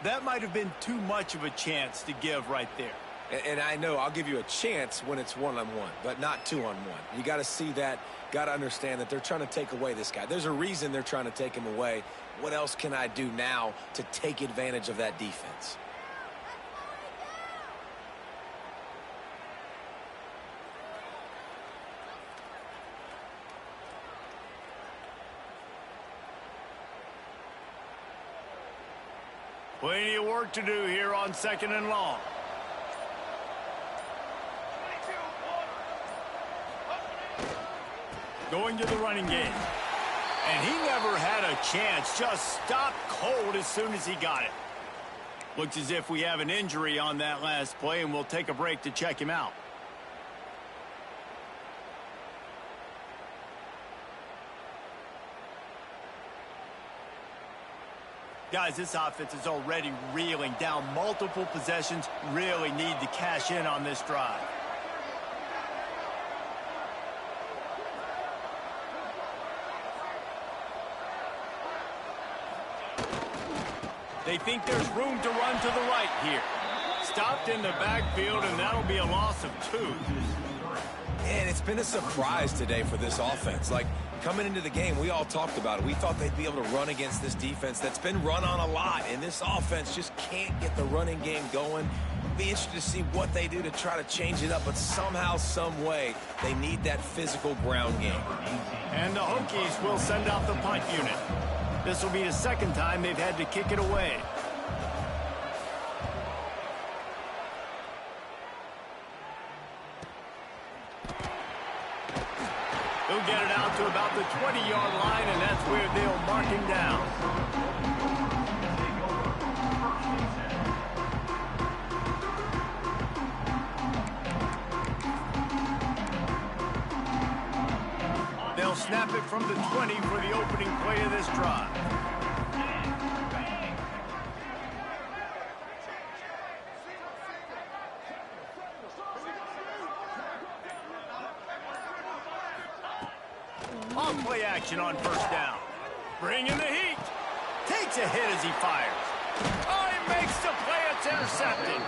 That might have been too much of a chance to give right there. And I know I'll give you a chance when it's one-on-one, but not two-on-one. You got to see that, got to understand that they're trying to take away this guy. There's a reason they're trying to take him away. What else can I do now to take advantage of that defense? Plenty of work to do here on 2nd and long. Going to the running game. And he never had a chance. Just stopped cold as soon as he got it. Looks as if we have an injury on that last play, and we'll take a break to check him out. Guys, this offense is already reeling down multiple possessions. Really need to cash in on this drive. They think there's room to run to the right here. Stopped in the backfield, and that'll be a loss of 2. And it's been a surprise today for this offense. Like, coming into the game, we all talked about it. We thought they'd be able to run against this defense that's been run on a lot, and this offense just can't get the running game going. Be interested to see what they do to try to change it up, but somehow, some way, they need that physical ground game. And the Hokies will send out the punt unit. This will be the second time they've had to kick it away. He'll get it out to about the 20-yard line, and that's where they'll mark him down. They'll snap it from the 20 for the opening play of this drive. On play action on first down. Bringing the heat. Takes a hit as he fires. Oh, he makes the play. It's intercepted.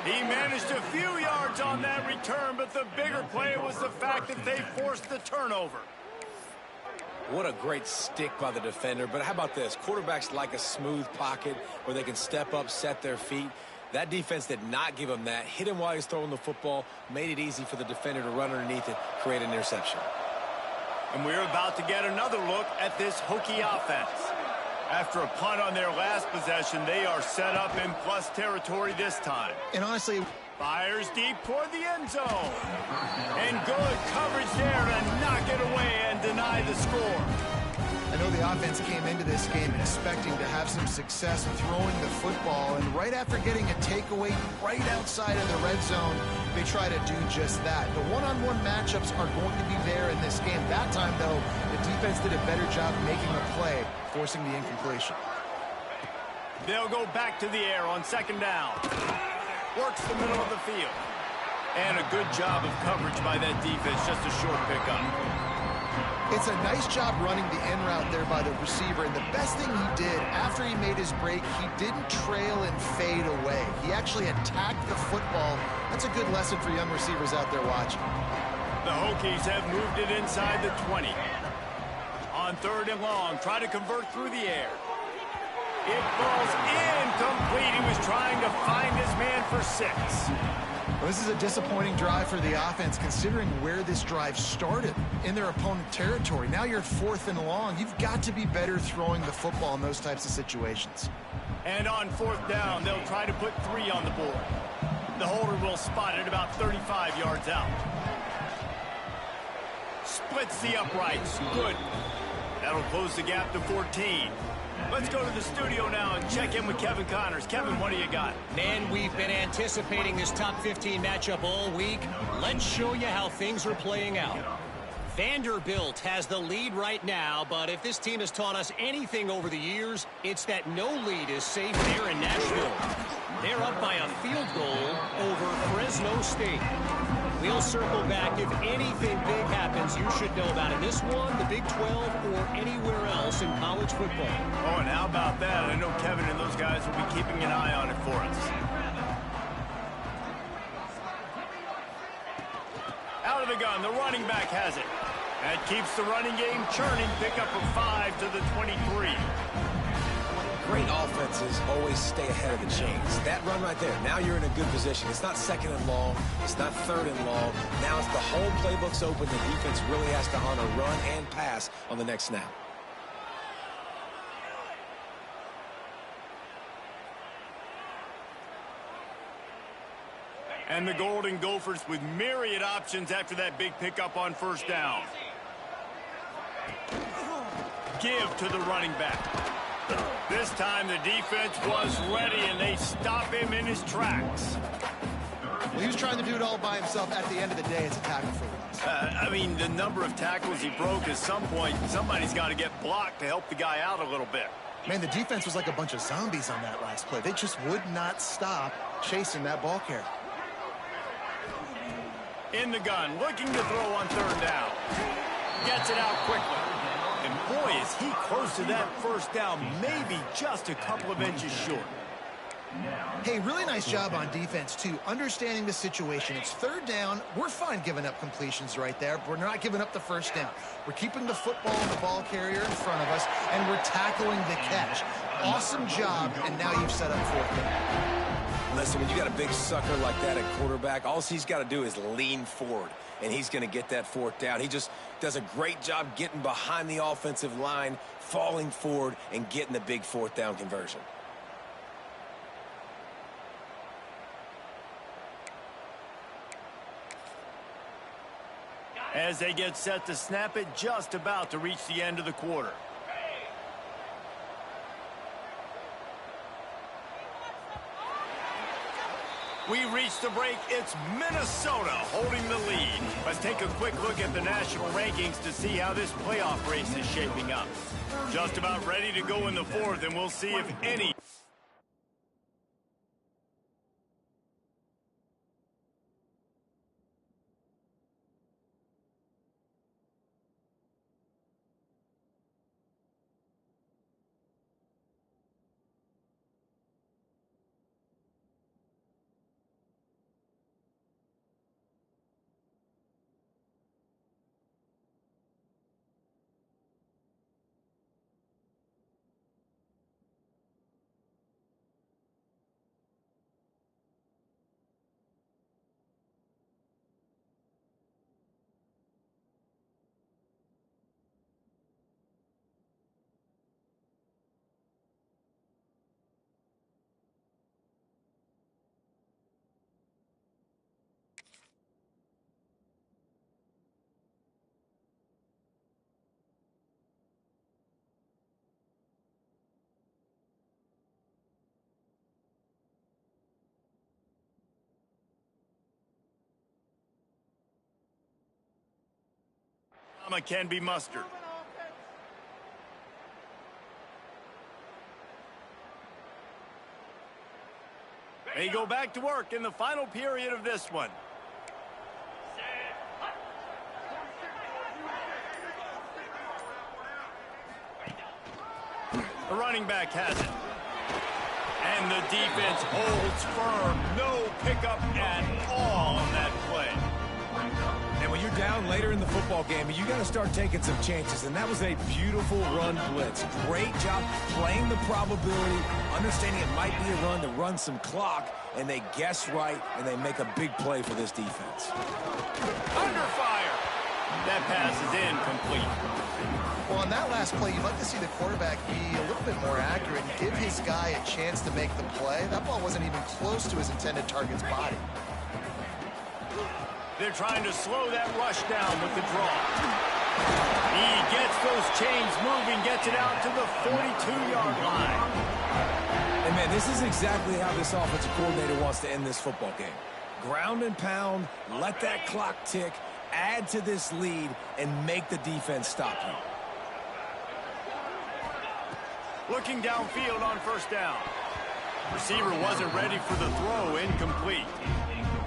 He managed a few yards on that return, but the bigger play was the fact that they forced the turnover. What a great stick by the defender. But how about this? Quarterbacks like a smooth pocket where they can step up, set their feet. That defense did not give him that. Hit him while he's throwing the football, made it easy for the defender to run underneath it, create an interception. And we're about to get another look at this Hokie offense. After a punt on their last possession, they are set up in plus territory this time. And honestly, fires deep toward the end zone. And good coverage there to knock it away and deny the score. I know the offense came into this game expecting to have some success throwing the football, and right after getting a takeaway right outside of the red zone, they try to do just that. The one-on-one matchups are going to be there in this game. That time, though, the defense did a better job making a play, forcing the incompletion. They'll go back to the air on second down. Works the middle of the field. And a good job of coverage by that defense, just a short pickup. It's a nice job running the in route there by the receiver, and the best thing he did after he made his break, he didn't trail and fade away. He actually attacked the football. That's a good lesson for young receivers out there watching. The Hokies have moved it inside the 20. On third and long, try to convert through the air. It falls incomplete. He was trying to find his man for 6. Well, this is a disappointing drive for the offense, considering where this drive started, in their opponent territory. Now you're at 4th and long. You've got to be better throwing the football in those types of situations. And on 4th down, they'll try to put 3 on the board. The holder will spot it about 35 yards out. Splits the uprights. Good. That'll close the gap to 14. Let's go to the studio now and check in with Kevin Connors. Kevin, what do you got? Man, we've been anticipating this top 15 matchup all week. Let's show you how things are playing out. Vanderbilt has the lead right now, but if this team has taught us anything over the years, it's that no lead is safe there in Nashville. They're up by a field goal over Fresno State. We'll circle back if anything big happens you should know about in this one, the Big 12, or anywhere else in college football. Oh, and how about that? I know Kevin and those guys will be keeping an eye on it for us. Out of the gun, the running back has it. That keeps the running game churning. Pickup of 5 to the 23. Great offenses always stay ahead of the chains. That run right there, now you're in a good position. It's not second and long. It's not third and long. Now it's the whole playbook's open. The defense really has to honor run and pass on the next snap. And the Golden Gophers with myriad options after that big pickup on first down. Give to the running back. This time the defense was ready, and they stop him in his tracks. Well, he was trying to do it all by himself. At the end of the day, it's a tackle for loss. I mean, the number of tackles he broke, at some point, somebody's got to get blocked to help the guy out a little bit. Man, the defense was like a bunch of zombies on that last play. They just would not stop chasing that ball carrier. In the gun, looking to throw on third down. Gets it out quickly. And boy, is he close to that first down, maybe just a couple of inches short. Hey, really nice job on defense, too, understanding the situation. It's third down. We're fine giving up completions right there. We're not giving up the first down. We're keeping the football and the ball carrier in front of us, and we're tackling the catch. Awesome job, and now you've set up fourth down. Listen, when you got a big sucker like that at quarterback, all he's got to do is lean forward, and he's going to get that fourth down. He just does a great job getting behind the offensive line, falling forward, and getting the big fourth down conversion. As they get set to snap it, just about to reach the end of the quarter. We reach the break. It's Minnesota holding the lead. Let's take a quick look at the national rankings to see how this playoff race is shaping up. Just about ready to go in the fourth, and we'll see if any... can be mustered. They go back to work in the final period of this one. The running back has it. And the defense holds firm. No pickup at all on that play. And when you're down later in the football game, you got to start taking some chances. And that was a beautiful run blitz. Great job playing the probability, understanding it might be a run to run some clock, and they guess right, and they make a big play for this defense. Under fire. That pass is incomplete. Well, on that last play, you'd like to see the quarterback be a little bit more accurate and give his guy a chance to make the play. That ball wasn't even close to his intended target's body. They're trying to slow that rush down with the draw. He gets those chains moving, gets it out to the 42-yard line. And, man, this is exactly how this offensive coordinator wants to end this football game. Ground and pound, let that clock tick, add to this lead, and make the defense stop you. Looking downfield on first down. Receiver wasn't ready for the throw, incomplete.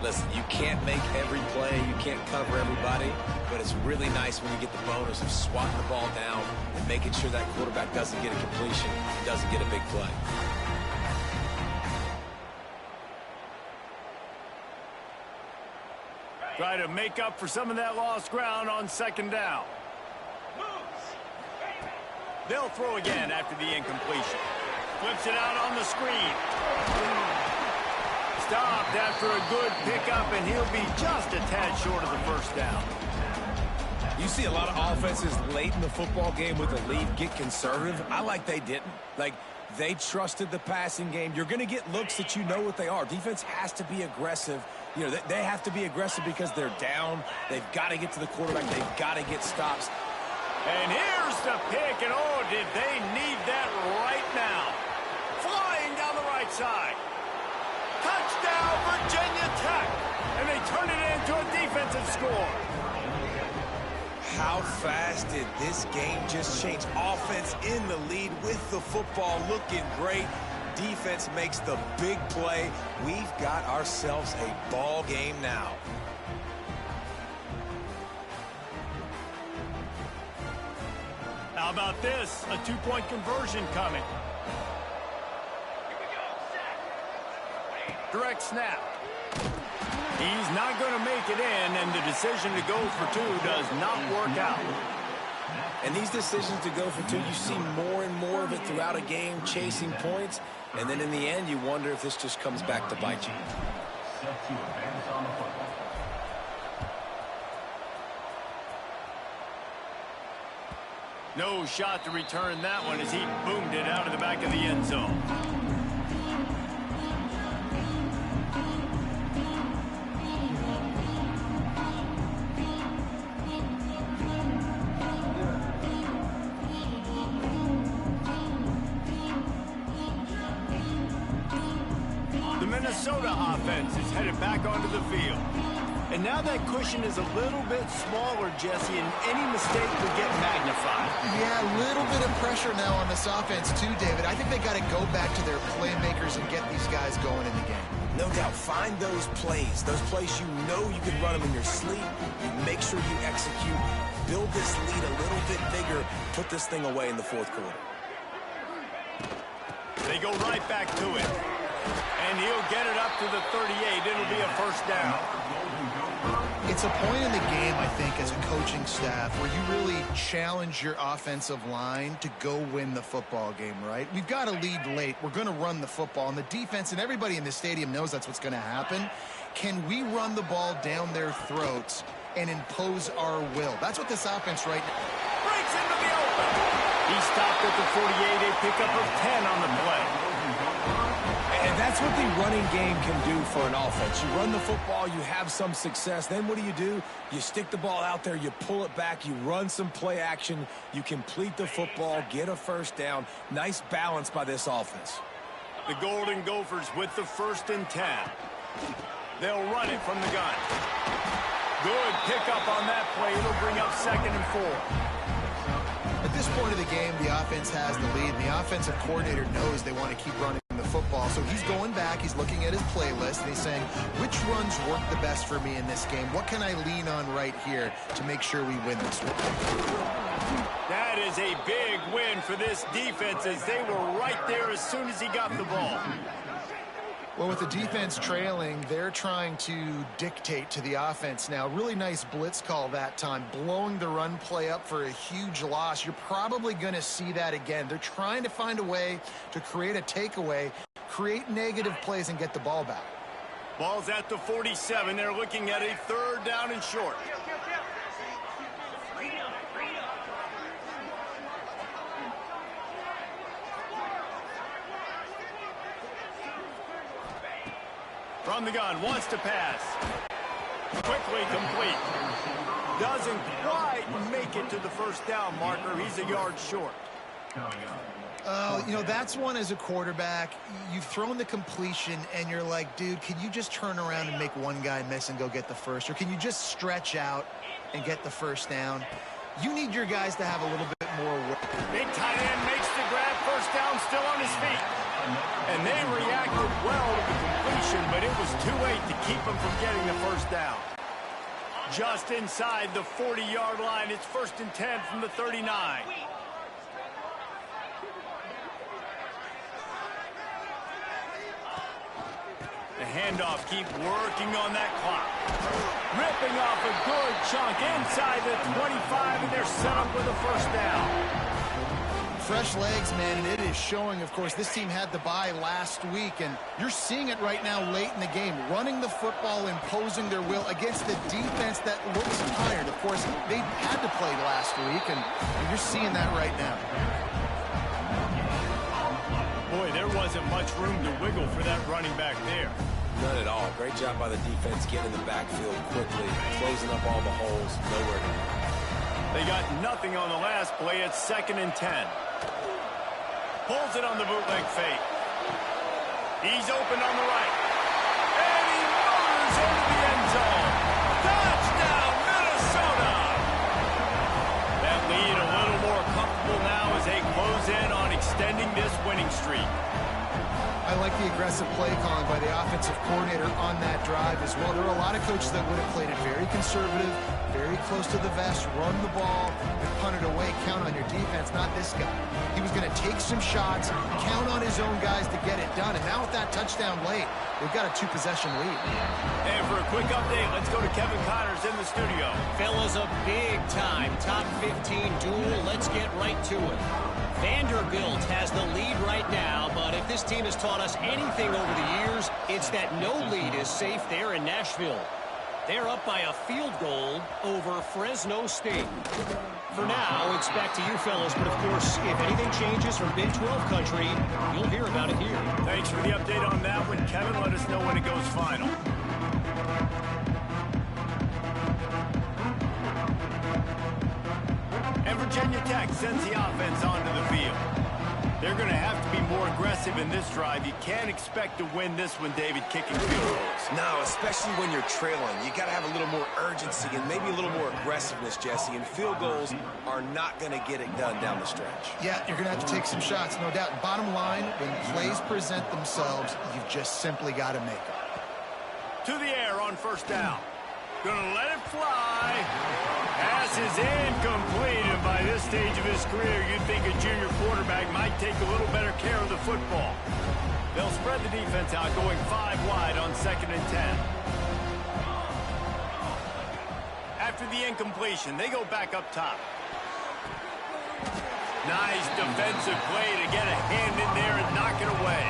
Listen, you can't make every play, you can't cover everybody, but it's really nice when you get the bonus of swatting the ball down and making sure that quarterback doesn't get a completion, doesn't get a big play. Try to make up for some of that lost ground on second down. They'll throw again after the incompletion. Flips it out on the screen. Stopped after a good pickup, and he'll be just a tad short of the first down. You see a lot of offenses late in the football game with a lead get conservative. I like they didn't. Like, they trusted the passing game. You're going to get looks that you know what they are. Defense has to be aggressive. You know, they have to be aggressive because they're down. They've got to get to the quarterback. They've got to get stops. And here's the pick, and oh, did they need that right now. Flying down the right side. Touchdown, Virginia Tech. And they turn it into a defensive score. How fast did this game just change? Offense in the lead with the football, looking great. Defense makes the big play. We've got ourselves a ball game now. How about this? A two-point conversion coming. Direct snap. He's not going to make it in, and the decision to go for two does not work out. And these decisions to go for two, you see more and more of it throughout a game, chasing points, and then in the end, you wonder if this just comes back to bite you. Set to advance on the football. No shot to return that one as he boomed it out of the back of the end zone. The Minnesota offense is headed back onto the field. And now that cushion is a little bit smaller, Jesse, and any mistake would get magnified. Yeah, a little bit of pressure now on this offense too, David. I think they got to go back to their playmakers and get these guys going in the game. No doubt, find those plays you know you can run them in your sleep. You make sure you execute, build this lead a little bit bigger, put this thing away in the fourth quarter. They go right back to it. And he'll get it up to the 38. It'll be a first down. It's a point in the game, I think, as a coaching staff where you really challenge your offensive line to go win the football game, right? We've got to lead late. We're going to run the football. And the defense and everybody in the stadium knows that's what's going to happen. Can we run the ball down their throats and impose our will? That's what this offense right now. Breaks into the open. He stopped at the 48, a pickup of 10 on the play. And that's what the running game can do for an offense. You run the football, you have some success. Then what do? You stick the ball out there, you pull it back, you run some play action, you complete the football, get a first down. Nice balance by this offense. The Golden Gophers with the 1st and 10. They'll run it from the gun. Good pickup on that play. It'll bring up 2nd and 4. At this point of the game, the offense has the lead, and the offensive coordinator knows they want to keep running the football. So he's going back, he's looking at his playlist, and he's saying, which runs work the best for me in this game? What can I lean on right here to make sure we win this one? That is a big win for this defense as they were right there as soon as he got the ball. Well, with the defense trailing, they're trying to dictate to the offense now. Really nice blitz call that time, blowing the run play up for a huge loss. You're probably going to see that again. They're trying to find a way to create a takeaway, create negative plays, and get the ball back. Ball's at the 47. They're looking at a 3rd down and short. From the gun, wants to pass. Quickly complete. Doesn't quite make it to the first down marker. He's a yard short. You know, that's one as a quarterback. You've thrown the completion, and you're like, dude, can you just turn around and make one guy miss and go get the first? Or can you just stretch out and get the first down? You need your guys to have a little bit more work. Big tight end makes the grab. First down, still on his feet. And they reacted well to the completion, but it was too late to keep them from getting the first down. Just inside the 40-yard line, it's 1st and 10 from the 39. The handoff, keep working on that clock. Ripping off a good chunk inside the 25, and they're set up with a first down. Fresh legs, man, and it is showing, of course. This team had the bye last week, and you're seeing it right now late in the game. Running the football, imposing their will against the defense that looks tired. Of course, they had to play last week, and you're seeing that right now. Boy, there wasn't much room to wiggle for that running back there. None at all. Great job by the defense getting in the backfield quickly, closing up all the holes. Nowhere to go. They got nothing on the last play. It's 2nd and 10. Pulls it on the bootleg fake. He's open on the right. And he motors into the end zone. Touchdown, Minnesota! That lead a little more comfortable now as they close in on extending this winning streak. I like the aggressive play calling by the offensive coordinator on that drive as well. There are a lot of coaches that would have played it very conservative, very close to the vest, run the ball, and punt it away. Count on your defense, not this guy. He was going to take some shots, count on his own guys to get it done. And now with that touchdown late, they've got a 2-possession lead. And for a quick update, let's go to Kevin Connors in the studio. Fellas, a big-time top 15 duel. Let's get right to it. Vanderbilt has the lead right now, but if this team has taught us anything over the years, it's that no lead is safe there in Nashville. They're up by a field goal over Fresno State. For now, it's back to you fellas, but of course, if anything changes from Big 12 country, you'll hear about it here. Thanks for the update on that one, Kevin. Let us know when it goes final. And Virginia Tech sends the offense onto the field. They're going to have to be more aggressive in this drive. You can't expect to win this one, David, kicking field goals. No, especially when you're trailing. You got to have a little more urgency and maybe a little more aggressiveness, Jesse. And field goals are not going to get it done down the stretch. Yeah, you're going to have to take some shots, no doubt. Bottom line, when plays present themselves, you've just simply got to make them. To the air on first down. Gonna let it fly. Pass is incomplete, and by this stage of his career, you'd think a junior quarterback might take a little better care of the football. They'll spread the defense out, going 5 wide on 2nd and 10. After the incompletion, they go back up top. Nice defensive play to get a hand in there and knock it away.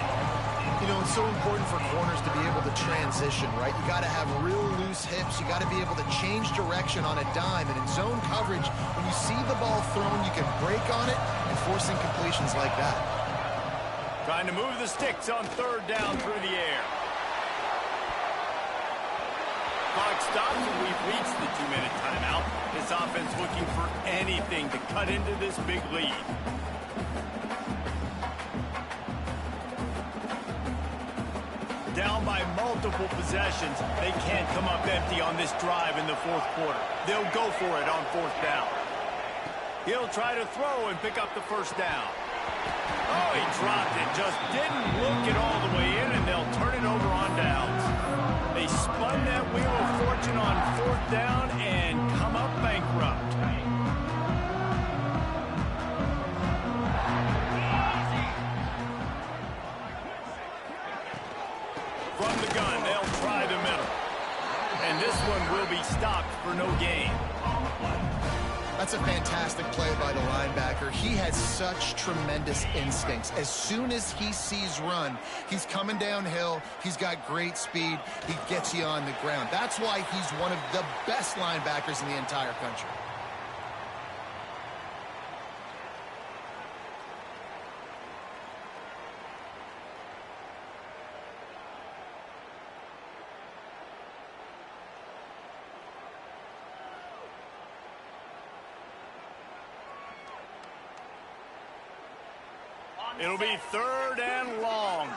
You know, it's so important for corners to be able to transition, right? You got to have real loose hips. You got to be able to change direction on a dime. And in zone coverage, when you see the ball thrown, you can break on it and force incompletions like that. Trying to move the sticks on 3rd down through the air. Clock stops and we've reached the 2-minute timeout. This offense looking for anything to cut into this big lead. Down by multiple possessions, they can't come up empty on this drive in the 4th quarter. They'll go for it on 4th down. He'll try to throw and pick up the first down. Oh, he dropped it. Just didn't look it all the way in, and they'll turn it over on downs. They spun that wheel of fortune on 4th down and come up bankrupt. From the gun, they'll try the middle. And this one will be stopped for no gain. That's a fantastic play by the linebacker. He has such tremendous instincts. As soon as he sees run, he's coming downhill. He's got great speed. He gets you on the ground. That's why he's one of the best linebackers in the entire country. It'll be 3rd and long.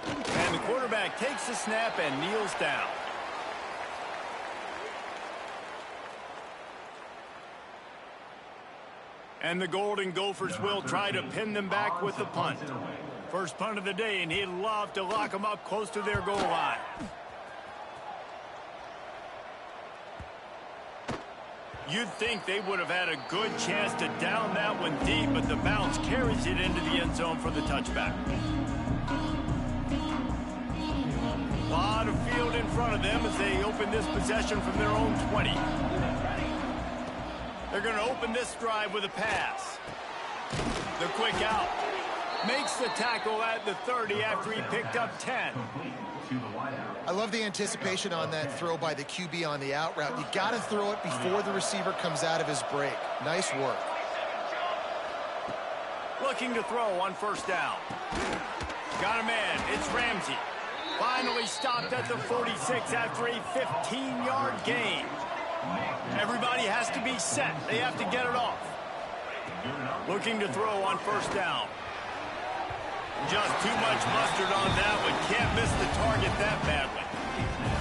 And the quarterback takes the snap and kneels down. And the Golden Gophers will try to pin them back with the punt. First punt of the day, and he'd love to lock them up close to their goal line. You'd think they would have had a good chance to down that one deep, but the bounce carries it into the end zone for the touchback. A lot of field in front of them as they open this possession from their own 20. They're going to open this drive with a pass. The quick out. Makes the tackle at the 30 after he picked up 10. I love the anticipation on that throw by the QB on the out route. You got to throw it before the receiver comes out of his break. Nice work. Looking to throw on 1st down. Got a man. It's Ramsey. Finally stopped at the 46 after a 15-yard gain. Everybody has to be set. They have to get it off. Looking to throw on 1st down. Just too much mustard on that one. Can't miss the target that badly.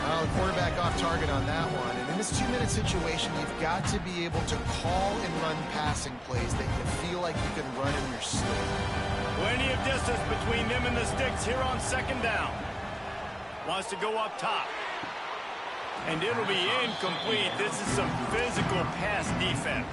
Well, the quarterback off target on that one. And in this 2-minute situation, you've got to be able to call and run passing plays that you feel like you can run in your sleep. Plenty of distance between them and the sticks here on 2nd down. Wants to go up top. And it'll be incomplete. This is some physical pass defense.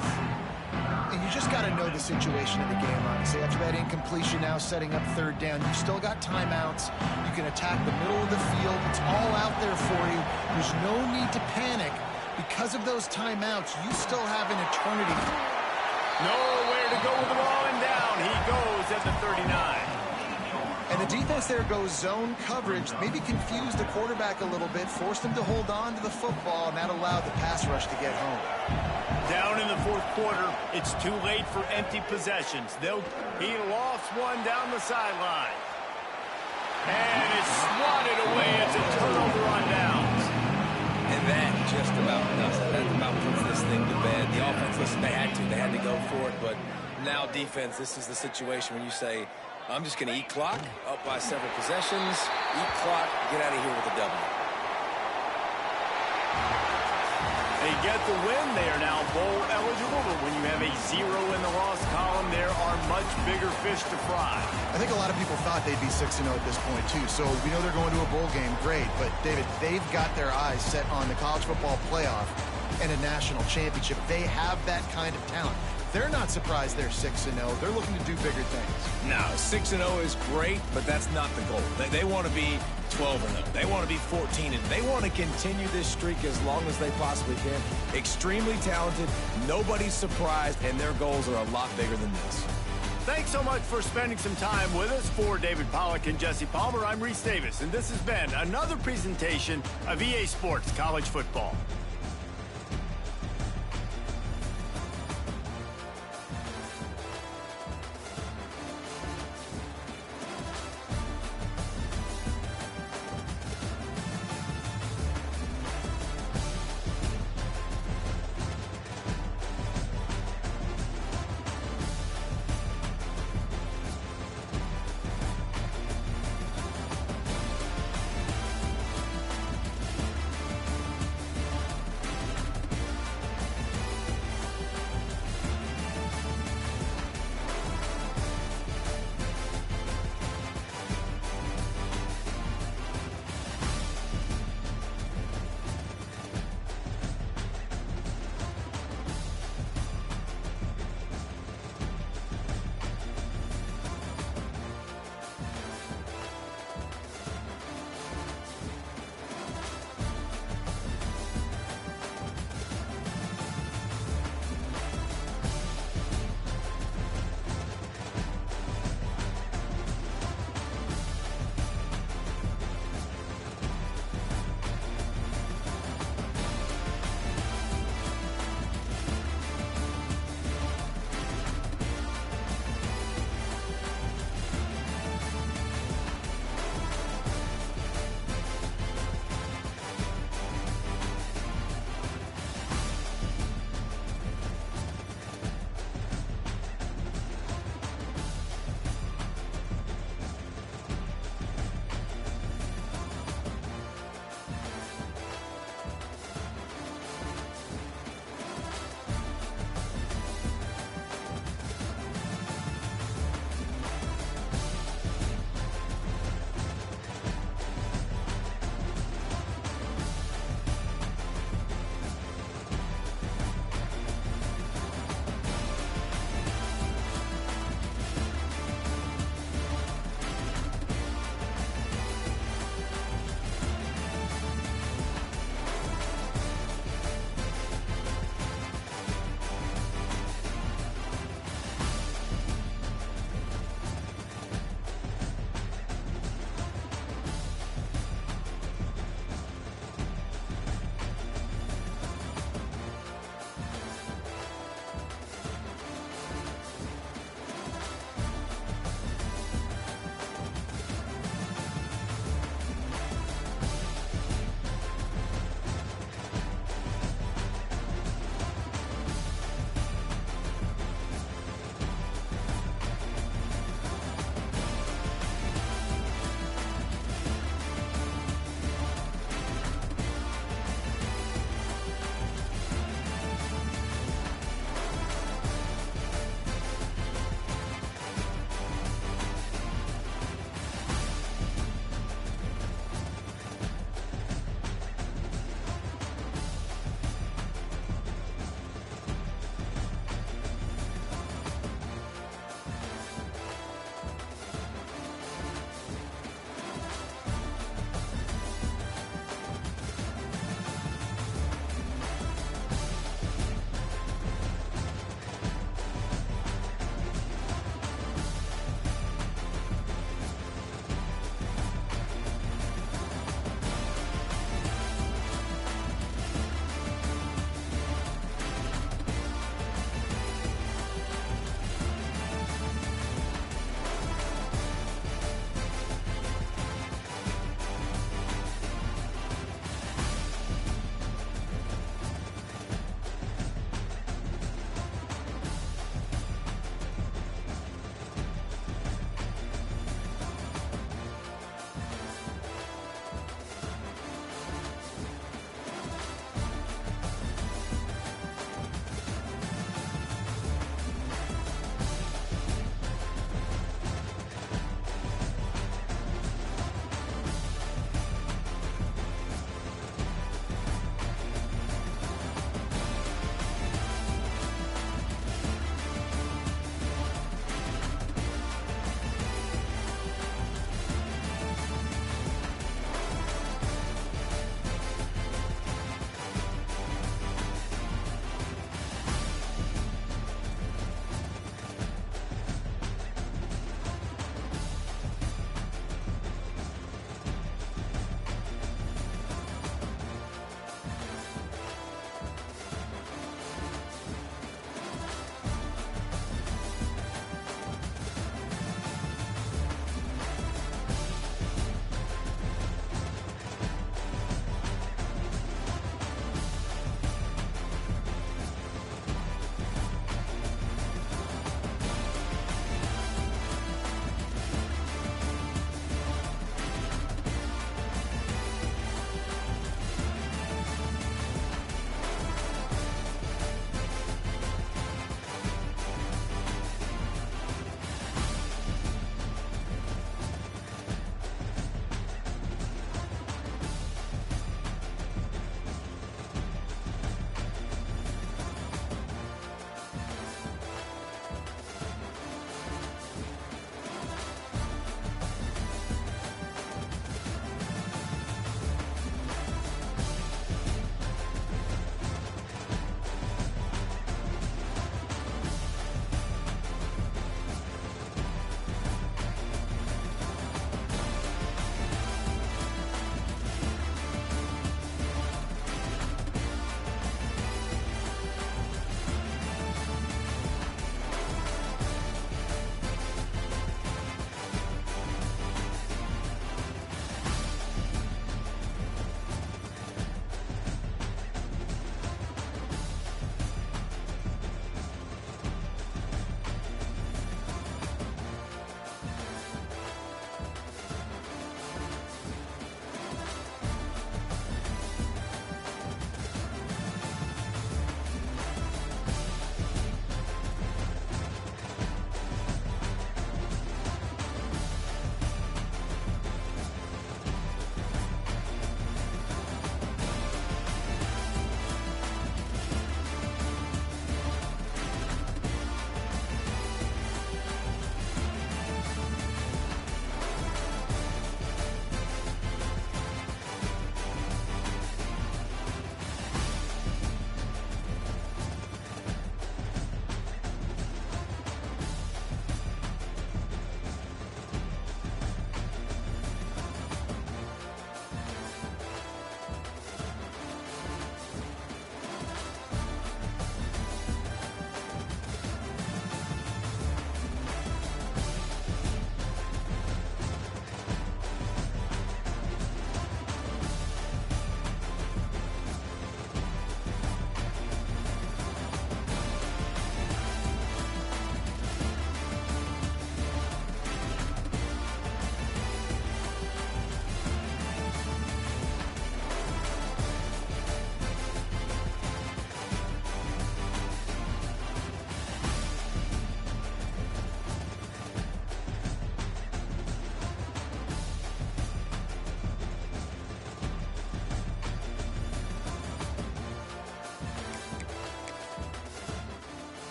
And you just got to know the situation of the game, honestly. After that incompletion, now setting up 3rd down, you've still got timeouts. You can attack the middle of the field. It's all out there for you. There's no need to panic. Because of those timeouts, you still have an eternity. Nowhere to go with the ball and down. He goes at the 39. And the defense there goes zone coverage, maybe confused the quarterback a little bit, forced him to hold on to the football, and that allowed the pass rush to get home. Down in the 4th quarter, it's too late for empty possessions. He lost one down the sideline. And it's swatted away. It's a turnover on downs. And that just about does it. That about puts this thing to bed. The offense, listen, they had to go for it, but now defense, this is the situation when you say, I'm just going to eat clock, up by several possessions, eat clock, get out of here with a W. They get the win. They are now bowl eligible, but when you have a 0 in the loss column, there are much bigger fish to fry. I think a lot of people thought they'd be 6-0 at this point, too. So we know they're going to a bowl game. Great. But, David, they've got their eyes set on the college football playoff and a national championship. They have that kind of talent. They're not surprised they're 6-0. They're looking to do bigger things. No, 6-0 is great, but that's not the goal. They want to be 12-0. They want to be 14-0. They want to continue this streak as long as they possibly can. Extremely talented. Nobody's surprised, and their goals are a lot bigger than this. Thanks so much for spending some time with us. For David Pollack and Jesse Palmer, I'm Reese Davis, and this has been another presentation of EA Sports College Football.